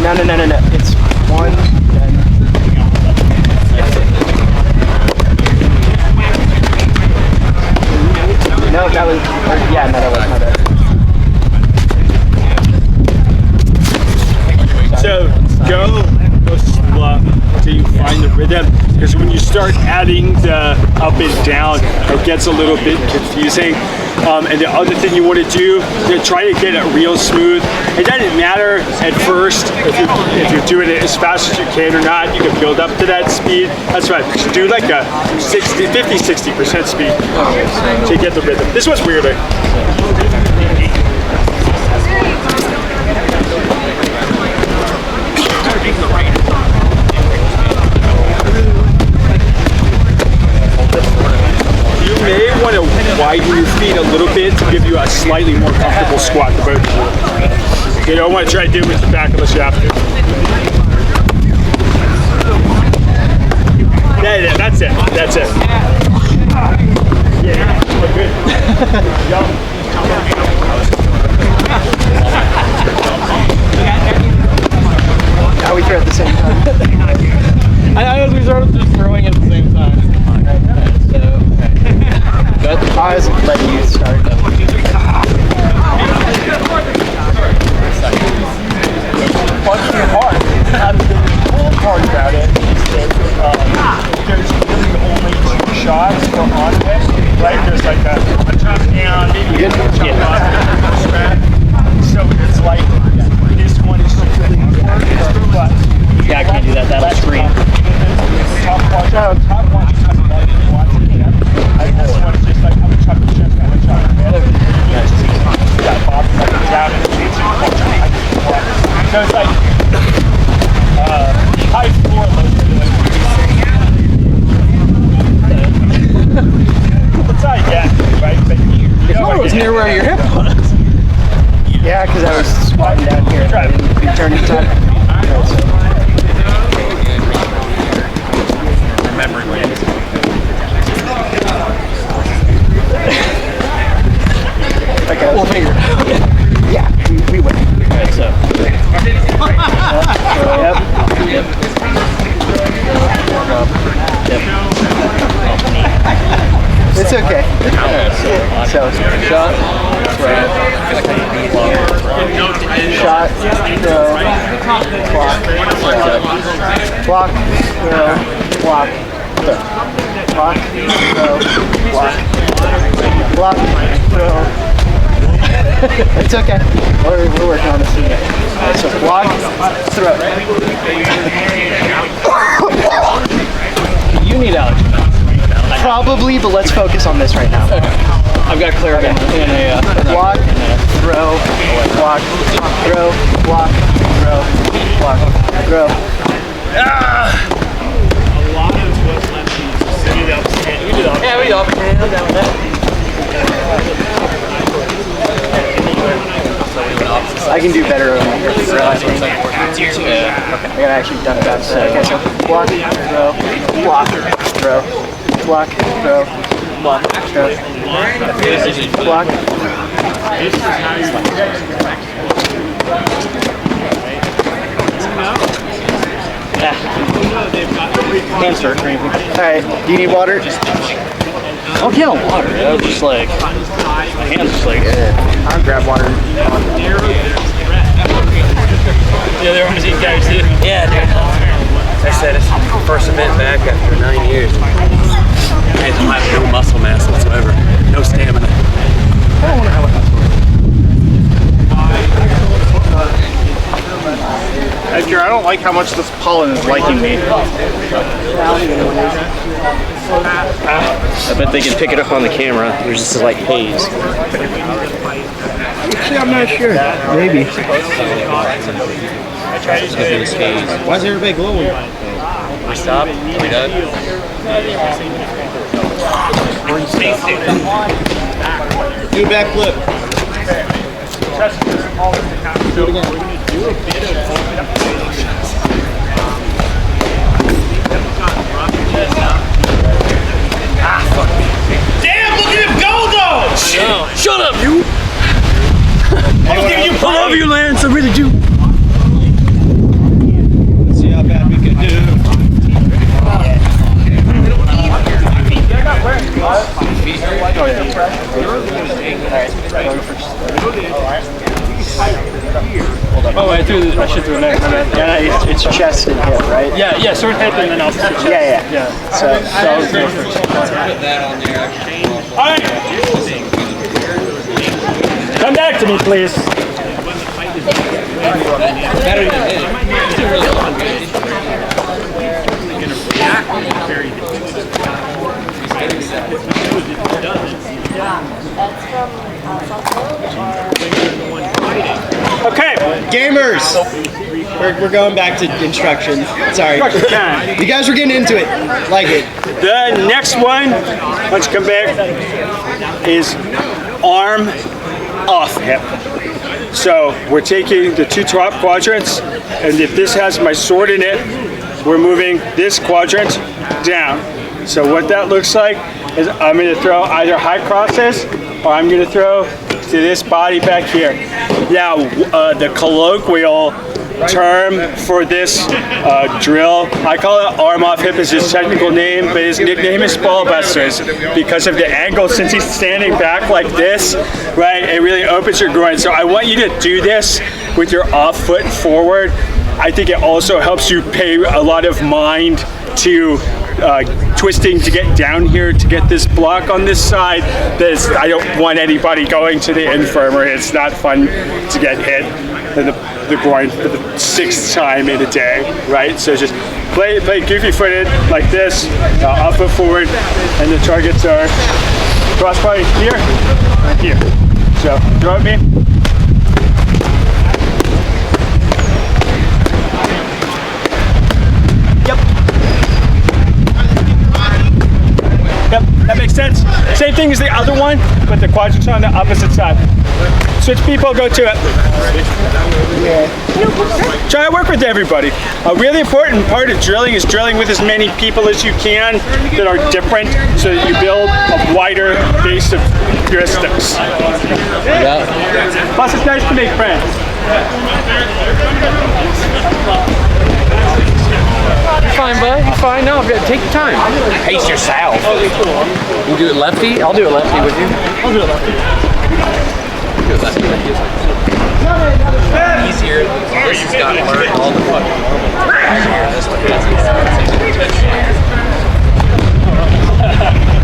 No. It's one, then. No, that was. Yeah, no, that was my bad. So go slow until you find the rhythm, because when you start adding the up and down, it gets a little bit confusing. And the other thing you want to do, try to get it real smooth. It doesn't matter at first if you're doing it as fast as you can or not. You can build up to that speed. That's right. You should do like a 50-60% speed to get the rhythm. This one's weirder. You may want to widen your feet a little bit to give you a slightly more comfortable squat to both of you. You don't want to try to do it with your back unless you have to. Yeah, that's it. That's it. Yeah, we're good. Now we throw at the same time. I know we started just throwing at the same time. So, but I was letting you start. Punching hard. The cool part about it is that there's really only 2 shots for on hip, right? There's like a chop down, maybe a chop up, so it's like this one is really important, but yeah, I can't do that. That'll scream. top one, and this one is just like I'm gonna chop your chest, I'm gonna chop your head. Got Bob like down and so it's like high floor low. That's how I get, right? But you know, It was near where your hip was. yeah, because I was squatting down here and be turning time. Remembering where it is. Okay, We'll figure it out. yeah, we win. Alright, so. Yep. It's okay. So Shot. Right. shot, throw, block, block, throw, block, throw, block, throw, block, throw. It's okay. We're working on this. Alright, so block, throw. You need allergy. Probably, but let's focus on this right now. Okay. I've got clear in a Block, throw, block, throw, block, throw, block, throw. Yeah, we go. I can do better over here. I gotta actually done that. Okay, so block, throw, block, throw, block, throw, block, throw, block. Hands start cramping. Alright, do you need water? Oh, yeah, water. That was just like, my hands just like, I'll grab water. Yeah, everyone's eating guys too. Yeah, dude. I said it's the first event back after 9 years. I don't have no muscle mass whatsoever, no stamina. I don't want to have a Edgar, I don't like how much this pollen is liking me. I bet they can pick it up on the camera. There's just like haze. Actually, I'm not sure. Maybe. Why is everybody glowing? We stop? Are we done? Do a backflip. Do it again. Damn, look at him go though! Shut up, you! I love you, Lance, I really do. Let's see how bad we can do. Oh, I should do a neck. Yeah, it's chest and hip, right? Yeah, sword hip and then I'll switch chest. Yeah. So I'll go first. All right. Come back to me, please. Okay, Gamers! We're going back to instruction. Sorry. time. You guys were getting into it. Like it. The next one, once you come back, is arm off hip. So we're taking the two top quadrants, and if this has my sword in it, we're moving this quadrant down. So what that looks like is I'm going to throw either high crosses or I'm going to throw to this body back here. Now, the colloquial term for this drill, I call it arm off hip is his technical name, but his nickname is Ballbusters because of the angle. Since he's standing back like this, right, it really opens your groin. So I want you to do this with your off foot forward. I think it also helps you pay a lot of mind to twisting to get down here to get this block on this side. I don't want anybody going to the infirmary. It's not fun to get hit in the groin for the 6th time in a day, right? So just play goofy footed like this, off foot forward, and the targets are cross body here and here. So throw at me. Yep, that makes sense. Same thing as the other one, but the quadrants on the opposite side. Switch people, go to it. Try to work with everybody. A really important part of drilling is drilling with as many people as you can that are different so that you build a wider base of heuristics. Plus, it's nice to make friends. You're fine, bud. You're fine. No, take your time. Pace yourself. You do it lefty? I'll do it lefty with you. I'll do it lefty. Do it lefty with you. Easier. He's got to learn all the fucking easier. This one has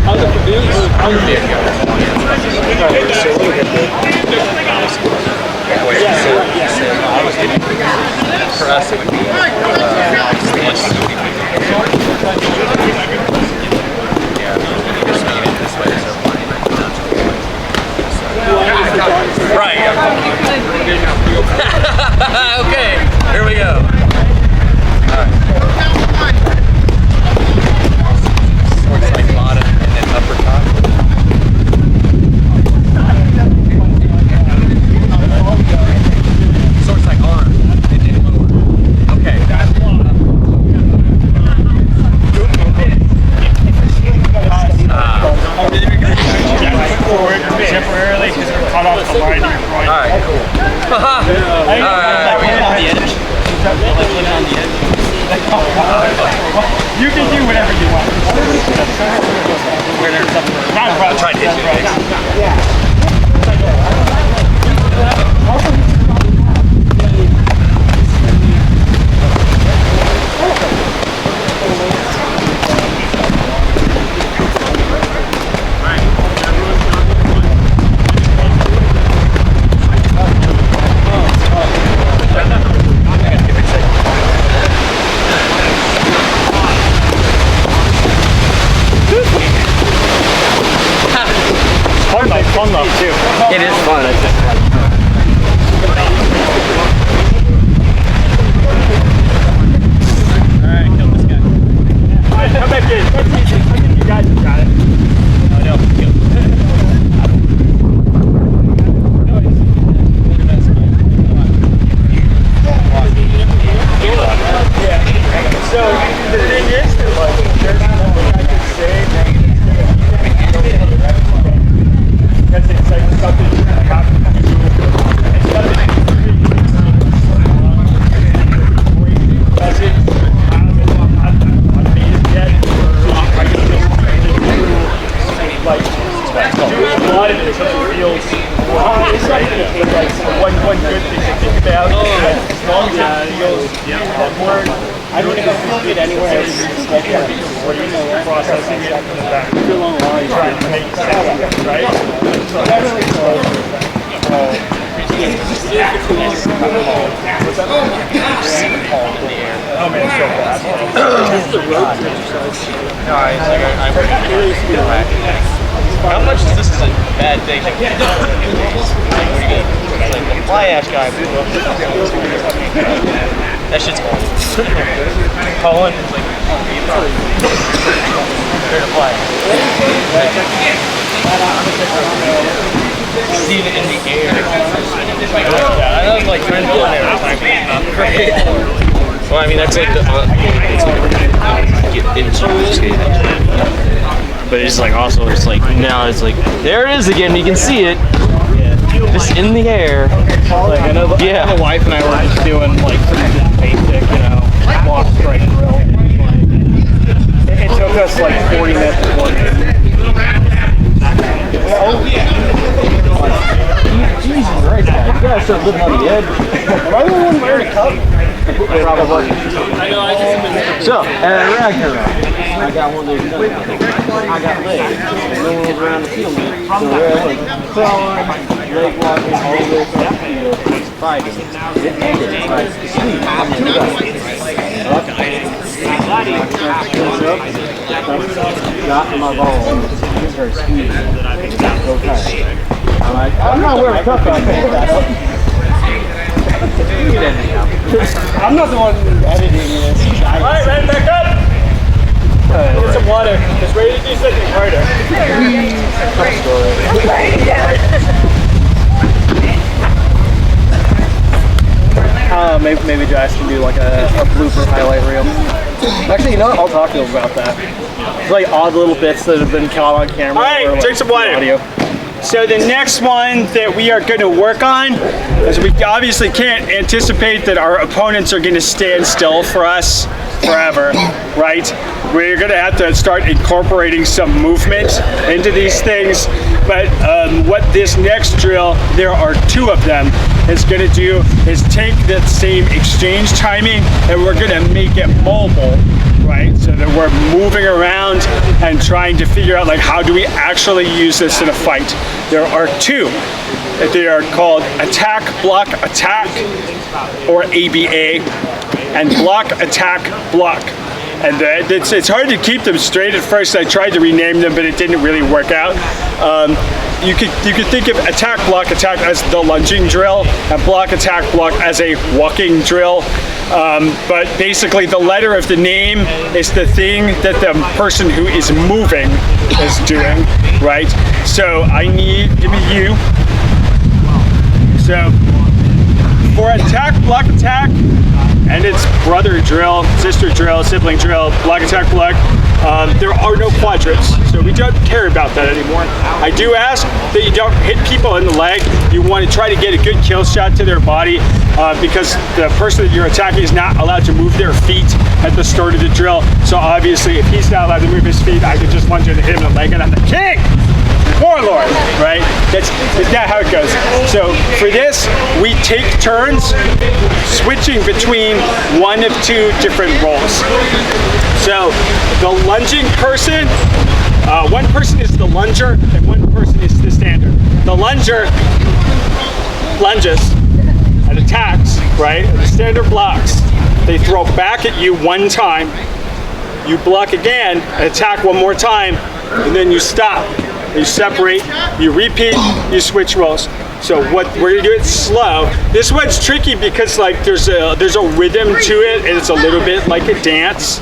How's it for you? How's for us, it would be right. Okay, here we go. Swords like bottom and then upper top. Swords like arm and then lower. Okay. Forward temporarily because we're cut off the line of your groin. Alright, cool. Alright. You can do whatever you want. I'll try to hit you. fun though too. It is fun. It's just like, Alright, kill this guy. Come back in. I think you guys got it. Oh no, kill. So the thing is that like there's nothing I can say because it's like something you have to do. It's nothing like do a lot of it because it feels right. Like one good thing to think about as long as it feels more. I don't even feel it anywhere else. Like where you're processing it in the back. Feel on line trying to make sense, right? So that's oh man, so fast. This is a road trip, so How much is this a bad thing? Like the fly ash guy. That shit's cold. Colin is like, they're to fly. See it in the air. Yeah, I was like trying to fly every time. Well, I mean, that's like the get into skating. But it's like also, it's like, now it's like, there it is again, you can see it. Just in the air. Like, I know the wife and I were just doing like some basic, you know, block strike drill. It took us like 40 minutes to work it. Jesus Christ, guys. You gotta start living on the edge. Am I the only one wearing a cup? Probably. So, Ragnarok. I got one of those done. I got legs. No one was around to feel me. So there I was, crawling, leg walking, all the way from the field, fighting. It ended by sleep. I'm two guys. Got in my ball. It's very sweet. So tight. I'm like, I'm not wearing a cup on me. I'm not the one editing this. Alright, man, back up! Get some water. Just ready to do something harder. Maybe Josh can do like a blooper highlight reel. Actually, you know what? I'll talk to him about that. It's like odd little bits that have been caught on camera. Alright, like, drink some water. Audio. So the next one that we are going to work on is we obviously can't anticipate that our opponents are going to stand still for us forever, right? We're going to have to start incorporating some movement into these things. But what this next drill, there are two of them, is going to do is take that same exchange timing and we're going to make it mobile. Right, so that we're moving around and trying to figure out like how do we actually use this in a fight. There are two. They are called attack, block, attack, or ABA, and block, attack, block. And it's hard to keep them straight at first. I tried to rename them, but it didn't really work out. You could think of attack, block, attack as the lunging drill, and block, attack, block as a walking drill. But basically the letter of the name is the thing that the person who is moving is doing, right? So give me you. So for attack, block, attack, and its brother drill, sister drill, sibling drill, block, attack, block, there are no quadrants, so we don't care about that anymore. I do ask that you don't hit people in the leg. You want to try to get a good kill shot to their body because the person that you're attacking is not allowed to move their feet at the start of the drill. So obviously if he's not allowed to move his feet, I could just lunge into him in the leg and I'm the king! Warlord, right? That's not how it goes. So for this, we take turns switching between one of two different roles. So the lunging person, one person is the lunger and one person is the stander. The lunger lunges and attacks, right? And the stander blocks. They throw back at you one time, you block again and attack one more time, and then you stop. you separate, you repeat, you switch roles. So what we're gonna do it slow. This one's tricky because like there's a rhythm to it, and it's a little bit like a dance.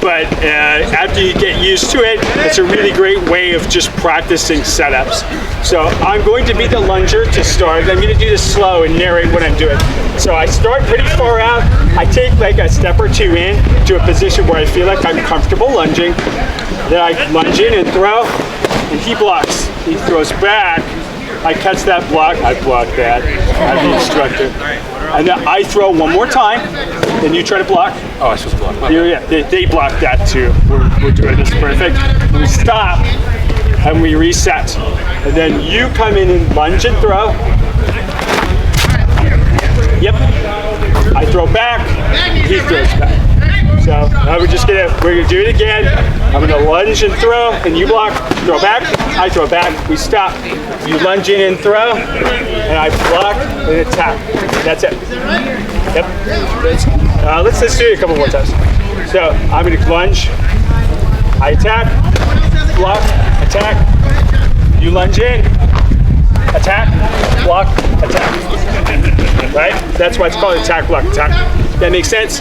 But after you get used to it, it's a really great way of just practicing setups. So I'm going to be the lunger to start. I'm going to do this slow and narrate what I'm doing. So I start pretty far out. I take like a step or two in to a position where I feel like I'm comfortable lunging. Then I lunge in and throw, and he blocks. He throws back. I catch that block. I block that. I'm the instructor. And then I throw one more time. Then you try to block. Oh, I supposed to block. Yeah, they block that too. We're doing this perfect. We stop and we reset. And then you come in and lunge and throw. Yep. I throw back, he throws back. So now we're gonna do it again. I'm gonna lunge and throw, and you block, throw back, I throw back, we stop. You lunge in and throw, and I block and attack. That's it. Yep. Let's do it a couple more times. So I'm gonna lunge, I attack, block, attack. You lunge in, attack, block, attack. Right? That's why it's called attack, block, attack. That makes sense?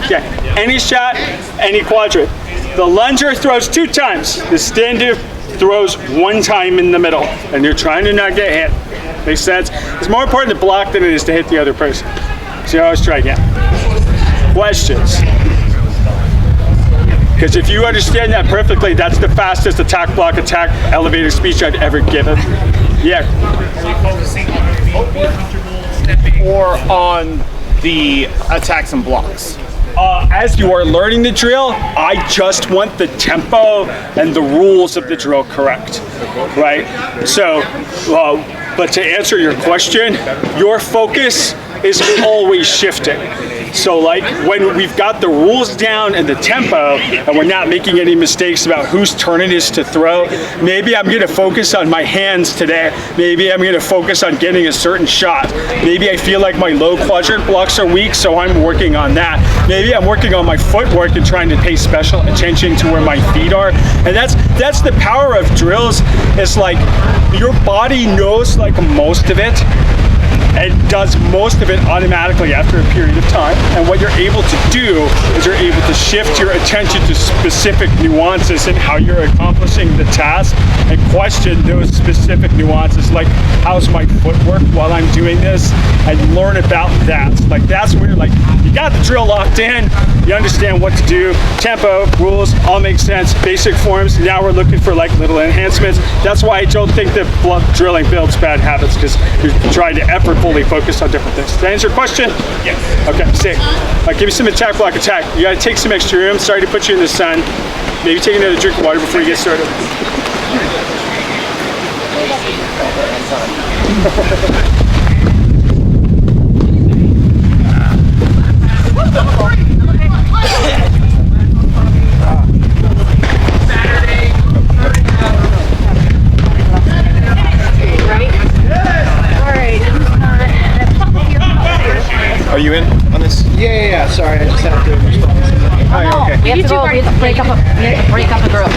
Okay. Any shot, any quadrant. The lunger throws 2 times. The stand-up throws 1 time in the middle, and you're trying to not get hit. Makes sense? It's more important to block than it is to hit the other person. So let's try again. Questions? Because if you understand that perfectly, that's the fastest attack, block, attack, elevator speech I've ever given. Yeah. Or on the attacks and blocks? As you are learning the drill, I just want the tempo and the rules of the drill correct, right? So, but to answer your question, your focus is always shifting. So like when we've got the rules down and the tempo and we're not making any mistakes about whose turn it is to throw, maybe I'm gonna focus on my hands today. Maybe I'm gonna focus on getting a certain shot. Maybe I feel like my low quadrant blocks are weak, so I'm working on that. Maybe I'm working on my footwork and trying to pay special attention to where my feet are. And that's the power of drills. It's like your body knows like most of it. It does most of it automatically after a period of time. And what you're able to do is you're able to shift your attention to specific nuances in how you're accomplishing the task and question those specific nuances, like how's my footwork while I'm doing this, and learn about that. Like that's where like you got the drill locked in, you understand what to do, tempo, rules, all make sense, basic forms. Now we're looking for like little enhancements. That's why I don't think that drilling builds bad habits, because you're trying to effortfully focus on different things. Did that answer your question? Yes. Okay, sick. All right, give me some attack, block, attack. You gotta take some extra room. Sorry to put you in the sun. Maybe take another drink of water before you get started. Are you in on this? Yeah. Sorry, I just have to respond. Oh, you're okay. We have to break up a group.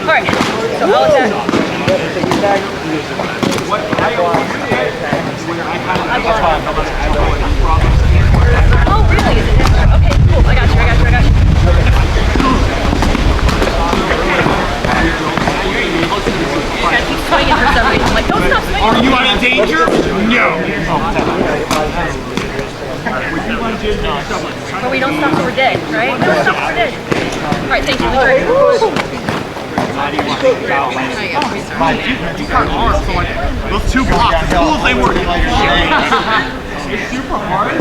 Alright, so I'll attack. Oh, really? Okay, cool. I got you. I keep swinging for some reason. I'm like, don't stop swinging. Are you out of danger? No. But we don't stop till we're dead, right? No, stop till we're dead. Alright, thank you. Those 2 blocks, as cool as they were. It's super hard.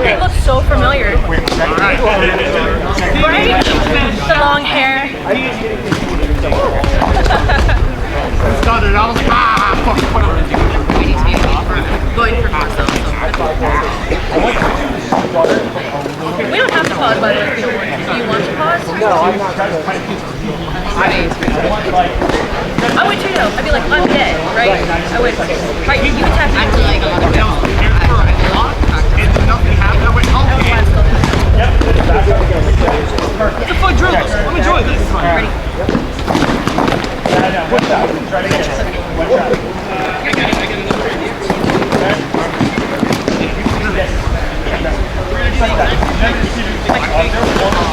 It looks so familiar. Right? The long hair. Started, I was like, fuck. We need to be going for ourselves. We don't have to pause, by the way, if you don't want to. Do you want to pause? No, I'm not. I would too, though. I'd be like, I'm dead, right? I would. Right, you attack me. I'm like, And nothing happened. I went, okay. It's a fun drill. I'm enjoying this. Ready?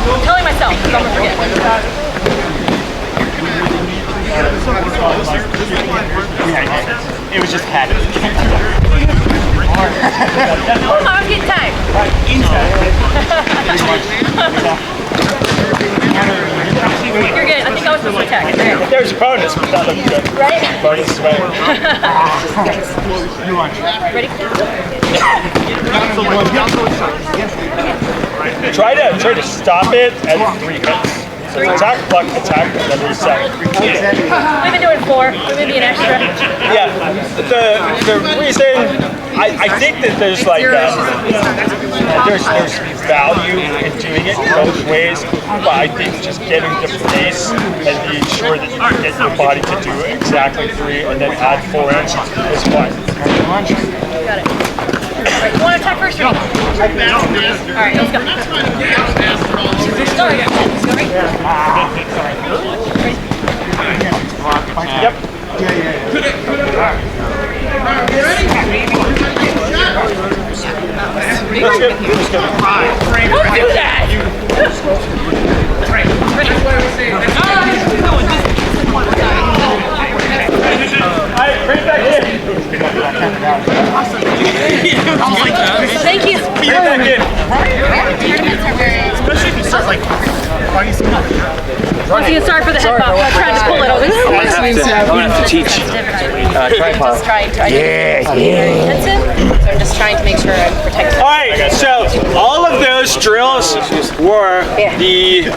I'm telling myself, because I'm going to forget. It was just habit. Oh, I'm getting tired. You're good. I think I was supposed to attack. There. There's a bonus, but that looks good. Right? Bonus is right. Ready? Try to stop it at 3 hits. So attack, block, attack, and then reset. We've been doing 4. We're going to be an extra. Yeah, the reason I think that there's like there's value in doing it both ways, but I think just getting the pace and being sure that you can get your body to do exactly 3 and then add 4 in is fine. Got it. Alright, you want to attack first or me? Alright, let's go. Let's go right. Yep. That's good. That's good. Don't do that! Alright, bring it back in. Thank you. Bring it back in. Especially if you start like running some. Once you start for the head bop, I tried to pull it over. I'm gonna have to teach tripod. Just trying to. That's it. So I'm just trying to make sure I'm protected. Alright, so all of those drills were the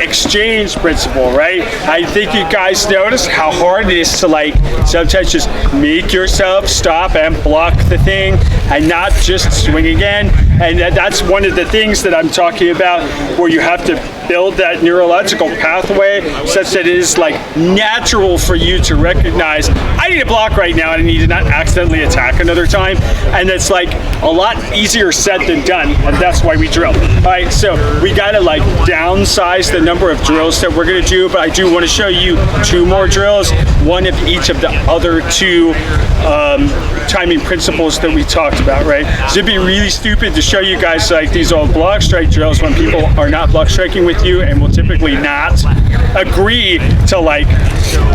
exchange principle, right? I think you guys noticed how hard it is to like sometimes just make yourself stop and block the thing and not just swing again. And that's one of the things that I'm talking about, where you have to build that neurological pathway such that it is like natural for you to recognize, I need to block right now and I need to not accidentally attack another time. And it's like a lot easier said than done, and that's why we drill. All right, so we gotta like downsize the number of drills that we're gonna do, but I do want to show you 2 more drills, one of each of the other 2 timing principles that we talked about, right? So it'd be really stupid to show you guys like these old block strike drills when people are not block striking with you and will typically not agree to like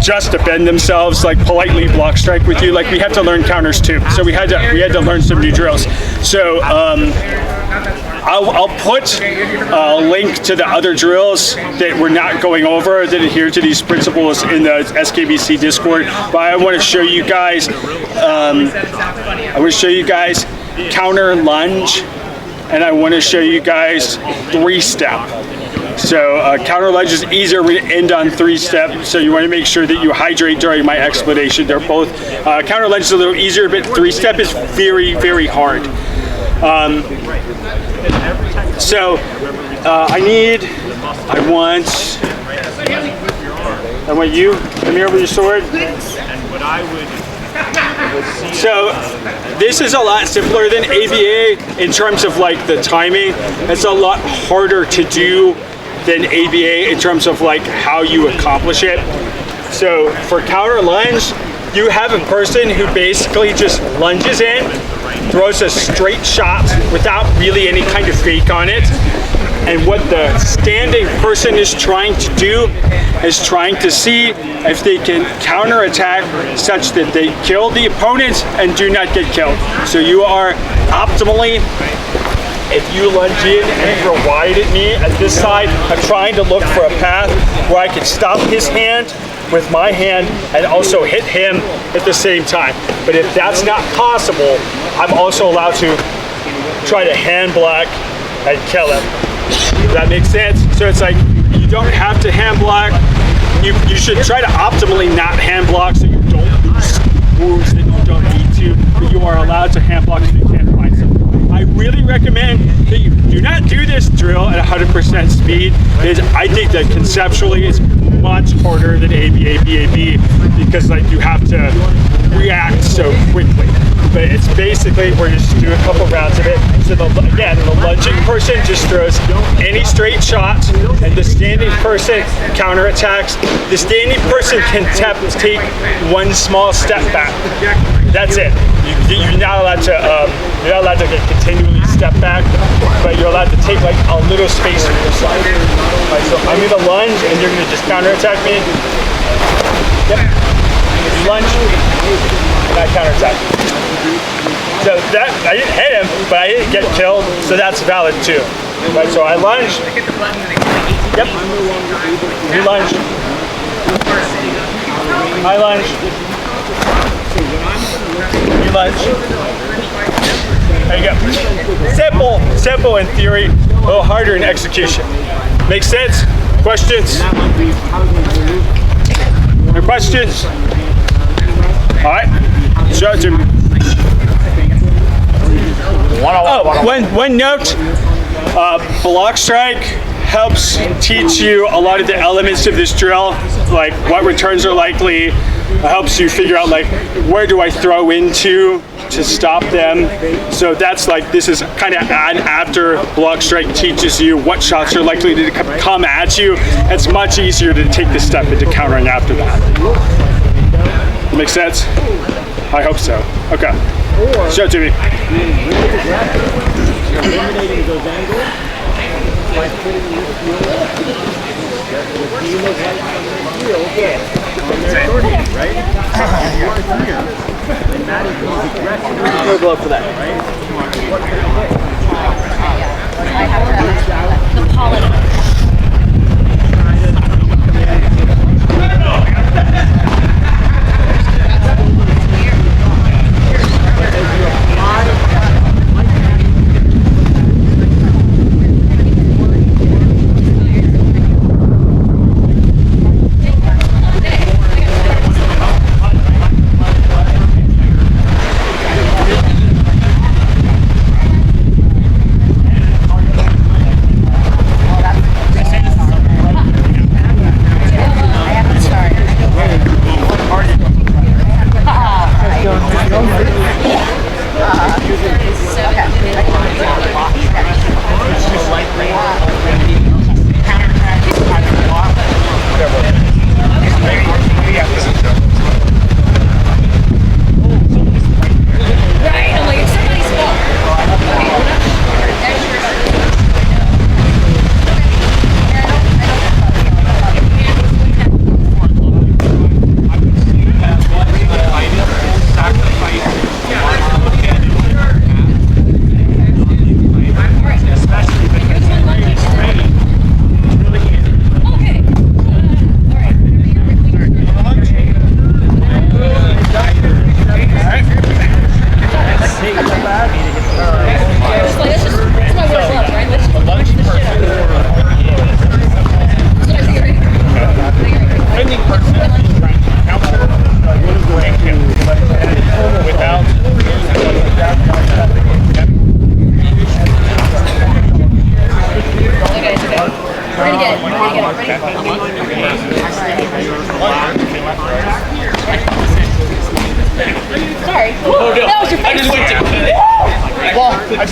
just defend themselves, like politely block strike with you. Like we have to learn counters too, so we had to learn some new drills. So I'll put a link to the other drills that we're not going over that adhere to these principles in the SKBC Discord. But I want to show you guys. Counter lunge, and I want to show you guys 3-step. So counter lunge is easier. We're going to end on 3-step, so you want to make sure that you hydrate during my explanation. They're both counter lunge is a little easier, but 3-step is very, very hard. So I want you, come here with your sword. So this is a lot simpler than ABA in terms of like the timing. It's a lot harder to do than ABA in terms of like how you accomplish it. So for counter lunge, you have a person who basically just lunges in, throws a straight shot without really any kind of fake on it. And what the standing person is trying to do is trying to see if they can counterattack such that they kill the opponent and do not get killed. So you are optimally, if you lunge in and throw wide at me at this side, I'm trying to look for a path where I can stop his hand with my hand and also hit him at the same time. But if that's not possible, I'm also allowed to try to hand block and kill him. Does that make sense? So it's like, you don't have to hand block. You should try to optimally not hand block so you don't lose moves that you don't need to, but you are allowed to hand block if you can't find something. I really recommend that you do not do this drill at 100% speed, because I think that conceptually it's much harder than ABA, because like you have to react so quickly. But it's basically where you just do a couple rounds of it. So again, the lunging person just throws any straight shot, and the standing person counterattacks. The standing person can take one small step back. That's it. You're not allowed to continually step back, but you're allowed to take like a little space from your side. Right, so I'm gonna lunge, and you're gonna just counterattack me. Yep. Lunge, and I counterattack. So that, I didn't hit him, but I didn't get killed, so that's valid too. Right, so I lunge. Yep. You lunge. I lunge. You lunge. There you go. Simple in theory, a little harder in execution. Makes sense? Questions? Any questions? All right, show it to me. One note, block strike helps teach you a lot of the elements of this drill, like what returns are likely, helps you figure out like where do I throw into to stop them. So that's like, this is kind of an after block strike teaches you what shots are likely to come at you. It's much easier to take the step into countering after that. Make sense? I hope so. Okay. Show it to me. Eliminating those angles by putting your you look like real good on their shorthand, right? You want to here. And that is the aggressive. No glove for that, right? I have the pollen.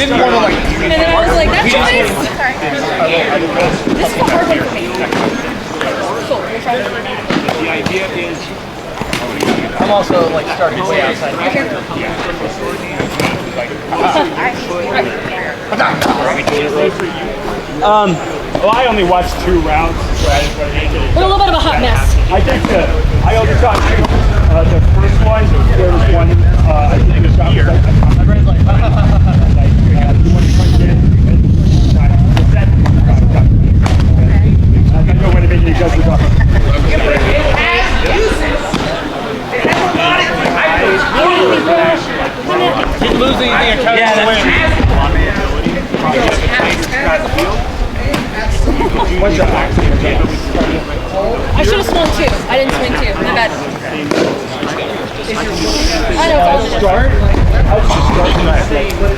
didn't want to like. And then I was like, that's choice. This is a hard one for me. Cool. We'll try it. The idea is. I'm also like starting to way outside. Right here. Well, I only watched 2 rounds. We're a little bit of a hot mess. I think I only saw 2. The first one, there was one, I think it was here. Everybody's like, I know when to make any judgment on it. Didn't lose anything and kind of win. I should have swung 2. I didn't swing 2. My bad. I know it's all the Start. I was just starting that like one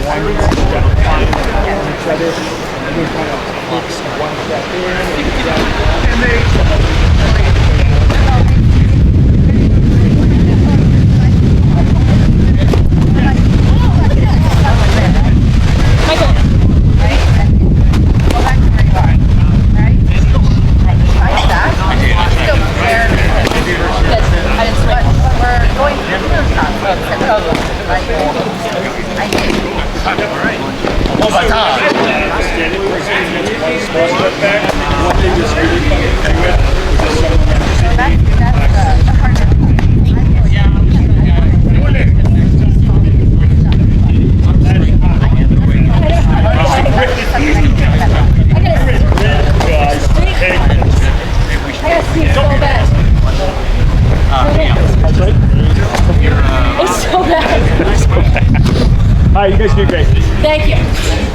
step behind each other, and then kind of one step in, Oh my God! I gotta see it so bad. It's so bad. Hi, you guys do great. Thank you.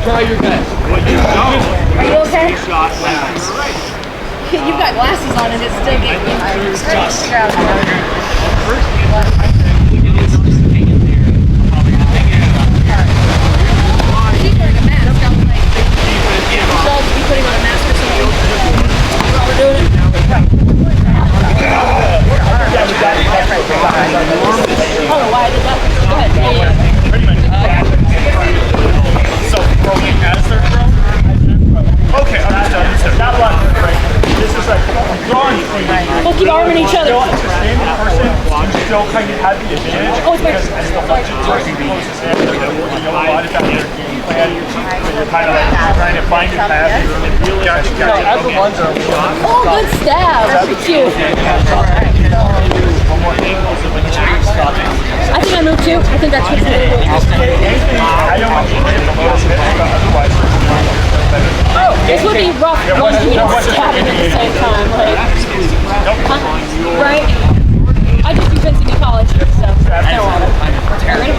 Try your best. Are you okay? You've got glasses on and it's still getting She's wearing a mask. I'm like, should be putting on a mask or something. While we're doing it. I don't know why I did that. Go ahead. So throwing as they're thrown? Okay, understood. Not one, right? This is like drawing thing. We'll keep arming each other. Still, as a standing person, you still kind of have the advantage. Oh, it's because as the legend person closes in, you're working a lot about your game plan. So you're kind of like trying to find your path. And really, Gotcha. as the ones are Oh, good stab. Cute. I think I moved too. I think that's what's really good. I don't want to get the lowest hit, but otherwise, Oh, this would be rough one to stabbing at the same time. Like, right? I just do Princeton College, so I don't want it. Ready?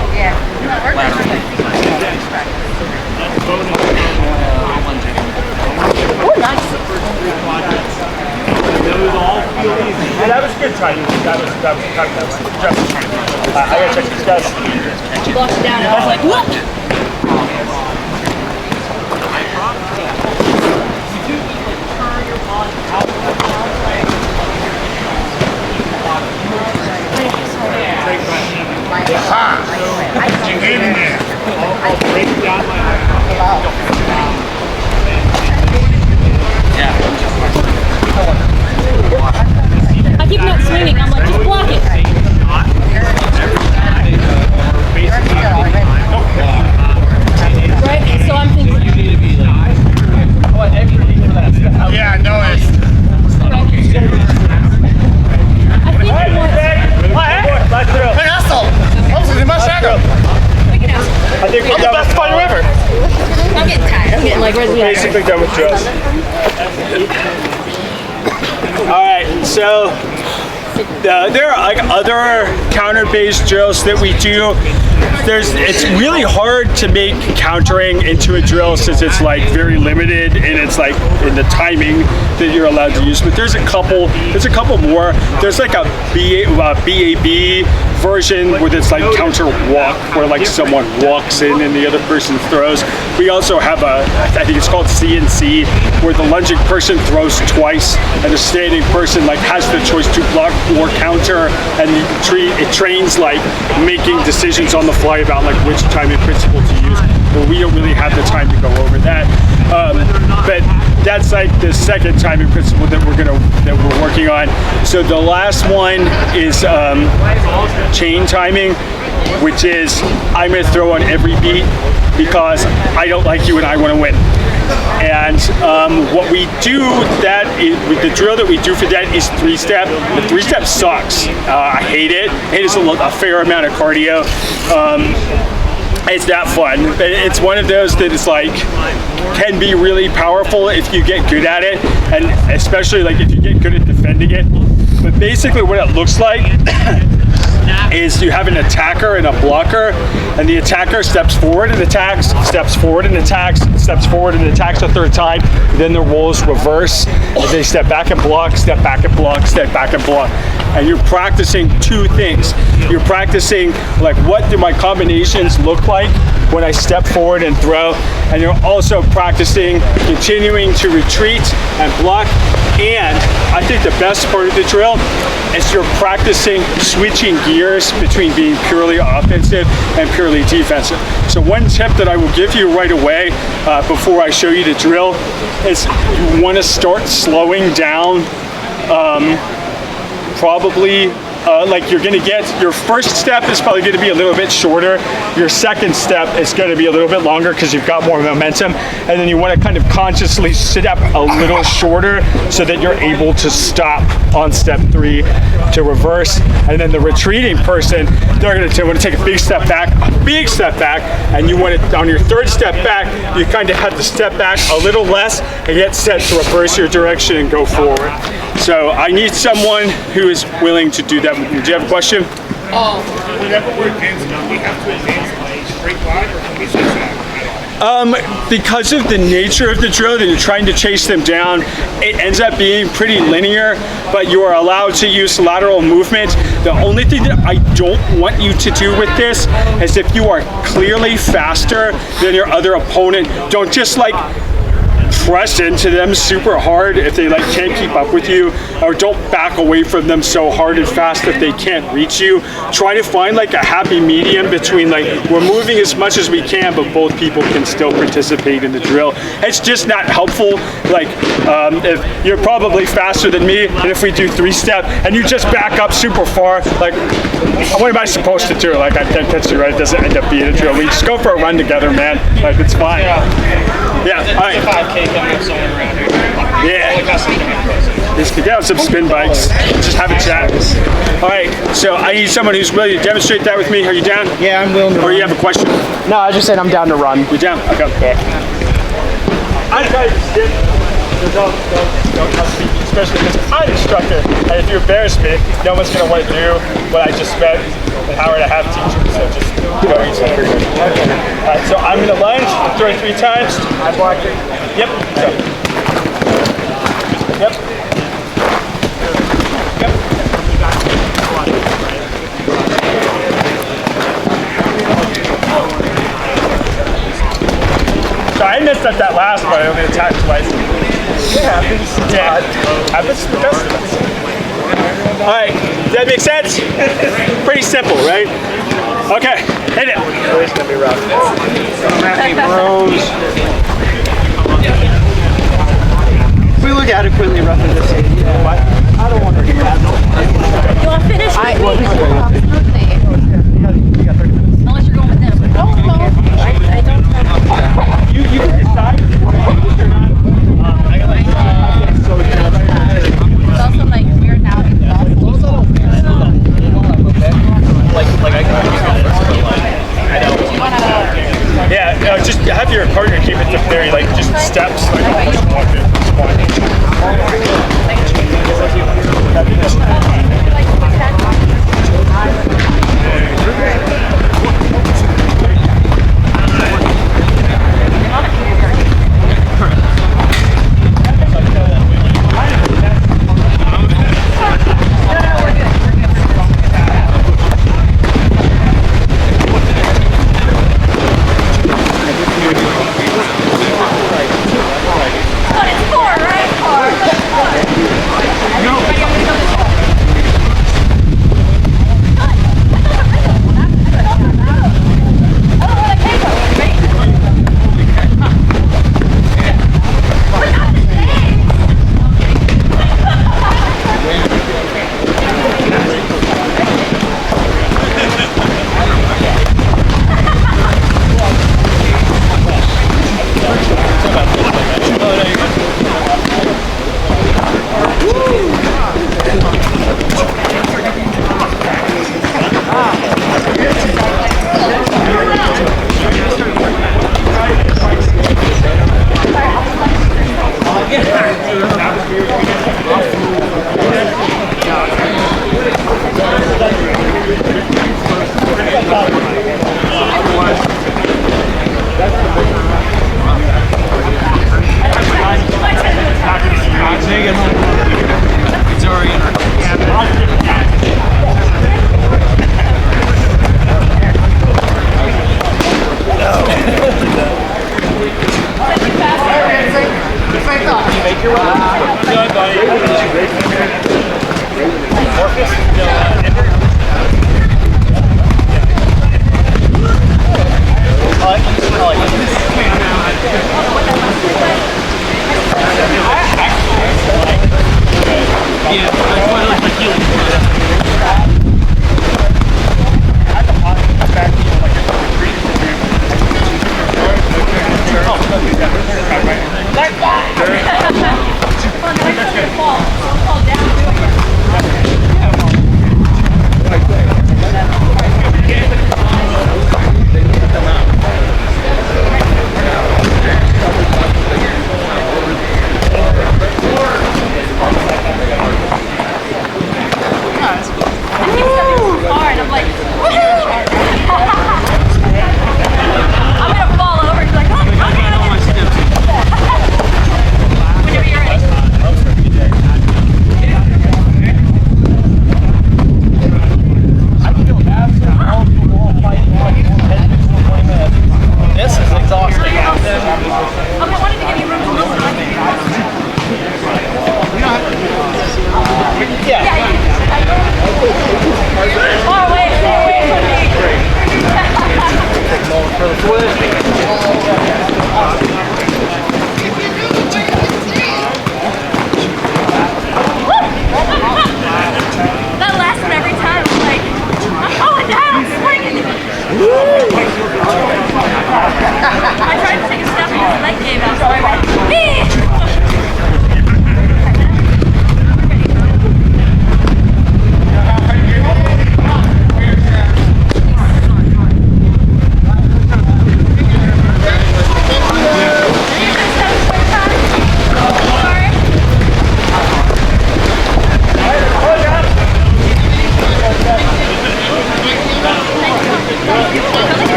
Oh, nice. and that was good timing. That was just I gotta check these guys. She blocked it down and I was like, what? I keep not swinging. I'm like, just block it. Right? So I'm thinking. Yeah, no, it's. I think I want. Hey, asshole! I was in my shadow. We can ask. I think we're done with fighter ever. I'm getting tired. I'm getting like ready. basically done with drills. All right, so there are like other counter-based drills that we do. It's really hard to make countering into a drill since it's like very limited and it's like in the timing that you're allowed to use. But there's a couple more. There's like a BAB version where it's like counter walk, where like someone walks in and the other person throws. We also have I think it's called CNC, where the lunging person throws twice and the standing person like has the choice to block or counter, and it trains like making decisions on the fly about like which timing principle to use. But we don't really have that's like the second timing principle that we're working on. So the last one is chain timing, which is I'm going to throw on every beat because I don't like you and I want to win. And what we do the drill that we do for that is 3-step. The 3-step sucks. I hate it. It is a fair amount of cardio. It's not fun, but it's one of those that is like can be really powerful if you get good at it, and especially like if you get good at defending it. But basically what it looks like is you have an attacker and a blocker, and the attacker steps forward and attacks, steps forward and attacks, steps forward and attacks a third time, then the roles reverse, and they step back and block, step back and block, step back and block. And you're practicing two things. You're practicing like what do my combinations look like when I step forward and throw, and you're also practicing continuing to retreat and block. And I think the best part of the drill is you're practicing switching gears between being purely offensive and purely defensive. So one tip that I will give you right away before I show you the drill is you want to start slowing down probably like you're going to get, your first step is probably going to be a little bit shorter. Your second step is going to be a little bit longer because you've got more momentum. And then you want to kind of consciously step a little shorter so that you're able to stop on step 3 to reverse. And then the retreating person, they're going to want to take a big step back, and you want to, on your third step back, you kind of have to step back a little less and get set to reverse your direction and go forward. So I need someone who is willing to do that with me. Do you have a question? Whenever we're advancing, we have to advance like straight line, or can we zigzag? Because of the nature of the drill that you're trying to chase them down, it ends up being pretty linear, but you are allowed to use lateral movement. The only thing that I don't want you to do with this is if you are clearly faster than your other opponent, don't just like press into them super hard if they like can't keep up with you, or don't back away from them so hard and fast that they can't reach you. Try to find like a happy medium between like we're moving as much as we can but both people can still participate in the drill. It's just not helpful like if you're probably faster than me, and if we do 3-step and you just back up super far, like what am I supposed to do? Like I can't catch you, right? It doesn't end up being a drill. We just go for a run together, man. Like it's fine. Yeah, all right. 5K coming up somewhere around here. Yeah. Just get on some spin bikes. Just have a chat. All right. So I need someone who's willing to demonstrate that with me. Are you down? Yeah, I'm willing to. Or you have a question? No, I just said I'm down to run. You're down? Okay. I'm trying to skip. Don't especially because I'm an instructor. And if you embarrass me, no one's going to want to do what I just spent an hour and a half teaching. So just go easy. All right, so I'm going to lunge, throw 3 times. I block it. Yep. So. Yep. Yep. So I messed up that last one. I only attacked twice. It happens. Yeah. Happens to the best of us. All right. Does that make sense? Pretty simple, right? Okay. Hit it. It's gonna be rough. Bros. We look adequately rough in this age. What? I don't want to do that. You want to finish with me? Absolutely. Unless you're going with them. No. I don't have. You can decide if you're not. It's also like we're now involved. Like I can use that, but like I don't. Do you want to? Yeah, just have your partner keep it to very like just steps. Like just walk it.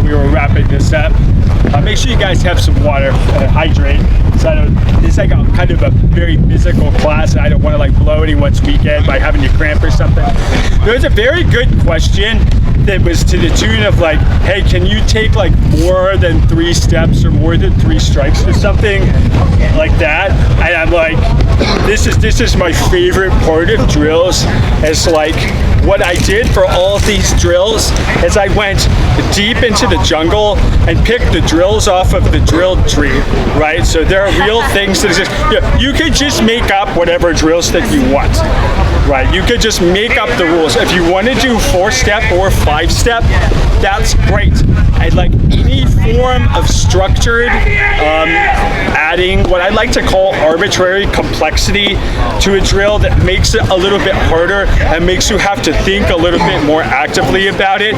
we were wrapping this up. Make sure you guys have some water, hydrate. So it's like kind of a very physical class, and I don't want to like blow anyone's weekend by having you cramp or something. There's a very good question that was to the tune of like, hey, can you take like more than 3 steps or more than 3 strikes or something like that? And I'm like, this is my favorite part of drills. It's like what I did for all of these drills is I went deep into the jungle and picked the drills off of the drill tree, right? So there are real things that exist. You could just make up whatever drills that you want, right? You could just make up the rules. If you want to do 4-step or 5-step, that's great. I'd like any form of structured adding what I like to call arbitrary complexity to a drill that makes it a little bit harder and makes you have to think a little bit more actively about it,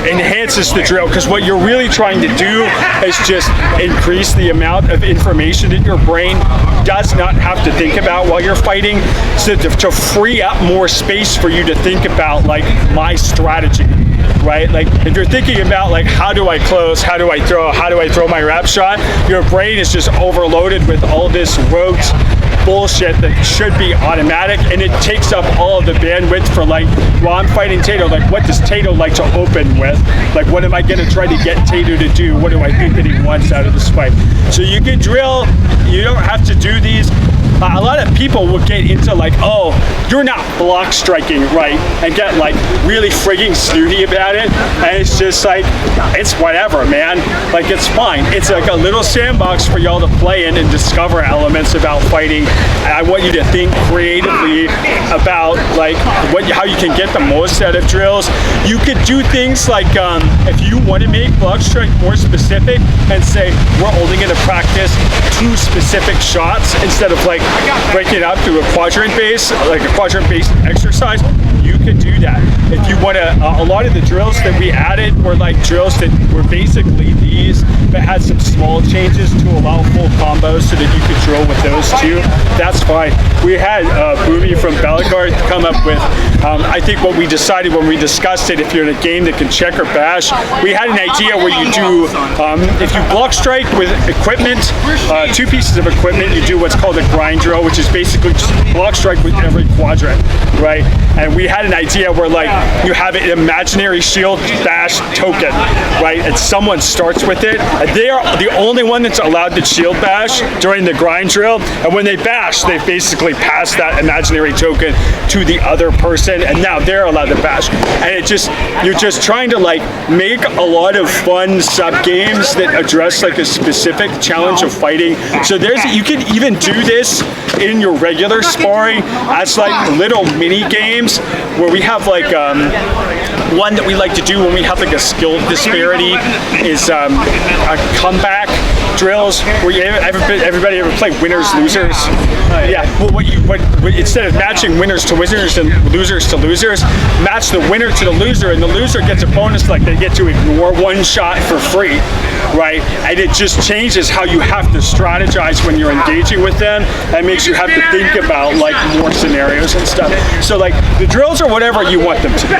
enhances the drill, because what you're really trying to do is just increase the amount of information that your brain does not have to think about while you're fighting, so to free up more space for you to think about like my strategy. Right? Like if you're thinking about like how do I close, how do I throw my wrap shot, your brain is just overloaded with all this rote bullshit that should be automatic, and it takes up all of the bandwidth for like, well, I'm fighting Tato, like what does Tato like to open with? Like what am I gonna try to get Tato to do? What do I think that he wants out of this fight? So you can drill, you don't have to do these. A lot of people will get into like, oh, you're not block striking right, and get like really frigging snooty about it, and it's just like, it's whatever, man. Like it's fine. It's like a little sandbox for y'all to play in and discover elements about fighting. And I want you to think creatively about like how you can get the most out of drills. You could do things like if you want to make block strike more specific and say we're only going to practice 2 specific shots instead of like breaking it up to a quadrant base, like a quadrant based exercise, you could do that. If you want to, a lot of the drills that we added were like drills that were basically these, but had some small changes to allow full combos so that you could drill with those too. That's fine. We had Booby from Bellegarde come up with, I think what we decided when we discussed it, if you're in a game that can check or bash, we had an idea where you do, if you block strike with equipment, 2 pieces of equipment, you do what's called a grind drill, which is basically just block strike with every quadrant, right? And we had an idea where like you have an imaginary shield bash token, right? And someone starts with it, and they are the only one that's allowed to shield bash during the grind drill. And when they bash, they basically pass that imaginary token to the other person, and now they're allowed to bash. And it just, you're just trying to like make a lot of fun sub games that address like a specific challenge of fighting. So you can even do this in your regular sparring as like little mini games where we have like one that we like to do when we have like a skill disparity is a comeback drills where everybody ever play winners losers. Yeah, well, instead of matching winners to winners and losers to losers, match the winner to the loser, and the loser gets a bonus, like they get to ignore 1 shot for free, right? And it just changes how you have to strategize when you're engaging with them, and makes you have to think about like more scenarios and stuff. So like the drills are whatever you want them to be.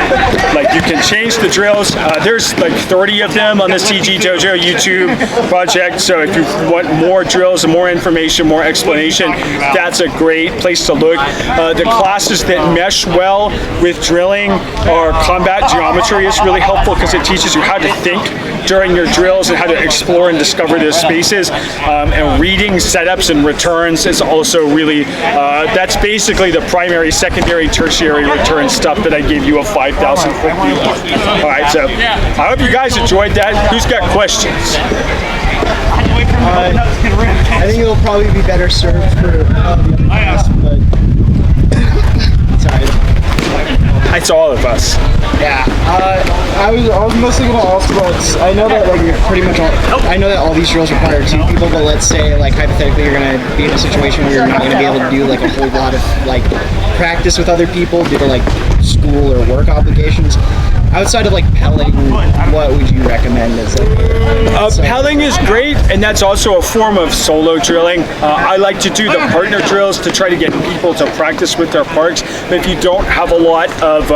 Like you can change the drills. There's like 30 of them on the CG Dojo YouTube project. So if you want more drills and more information, more explanation, that's a great place to look. The classes that mesh well with drilling or combat geometry is really helpful because it teaches you how to think during your drills and how to explore and discover those spaces. And reading setups and returns is also really, that's basically the primary, secondary, tertiary return stuff that I gave you a 5,000 foot view of. All right, so I hope you guys enjoyed that. Who's got questions? I think it'll probably be better served for class, but sorry. It's all of us. Yeah. I was mostly gonna ask about. I know that like you're pretty much I know that all these drills require 2 people, but let's say like hypothetically you're gonna be in a situation where you're not gonna be able to do like a whole lot of like practice with other people due to like school or work obligations. Outside of like pelling, what would you recommend as like? Pelling is great, and that's also a form of solo drilling. I like to do the partner drills to try to get people to practice with their parks. But if you don't have a lot of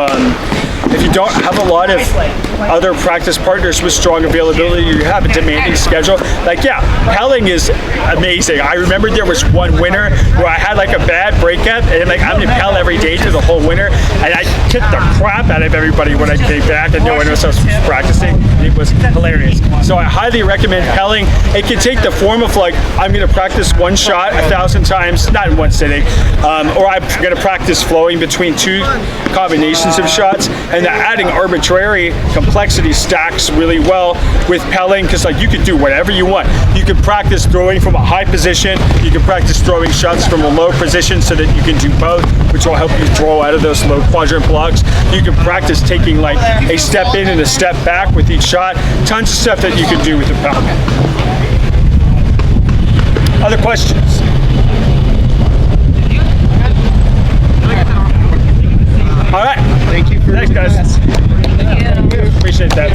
if you don't have a lot of other practice partners with strong availability, you have a demanding schedule. Like, yeah, pelling is amazing. I remember there was one winter where I had like a bad breakup, and like I'm gonna pel every day through the whole winter, and I kicked the crap out of everybody when I came back, and no one else was practicing. It was hilarious. So I highly recommend pelling. It can take the form of like, I'm gonna practice one shot 1,000 times, not in one sitting, or I'm gonna practice flowing between two combinations of shots, and adding arbitrary complexity stacks really well with pelling, because like you can do whatever you want. You can practice throwing from a high position, you can practice throwing shots from a low position so that you can do both, which will help you throw out of those low quadrant blocks. You can practice taking like a step in and a step back with each shot. Tons of stuff that you can do with the pel. Other questions? All right. Thank you for Thanks, guys. Appreciate that.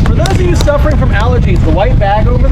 For those of you suffering from allergies, the white bag over there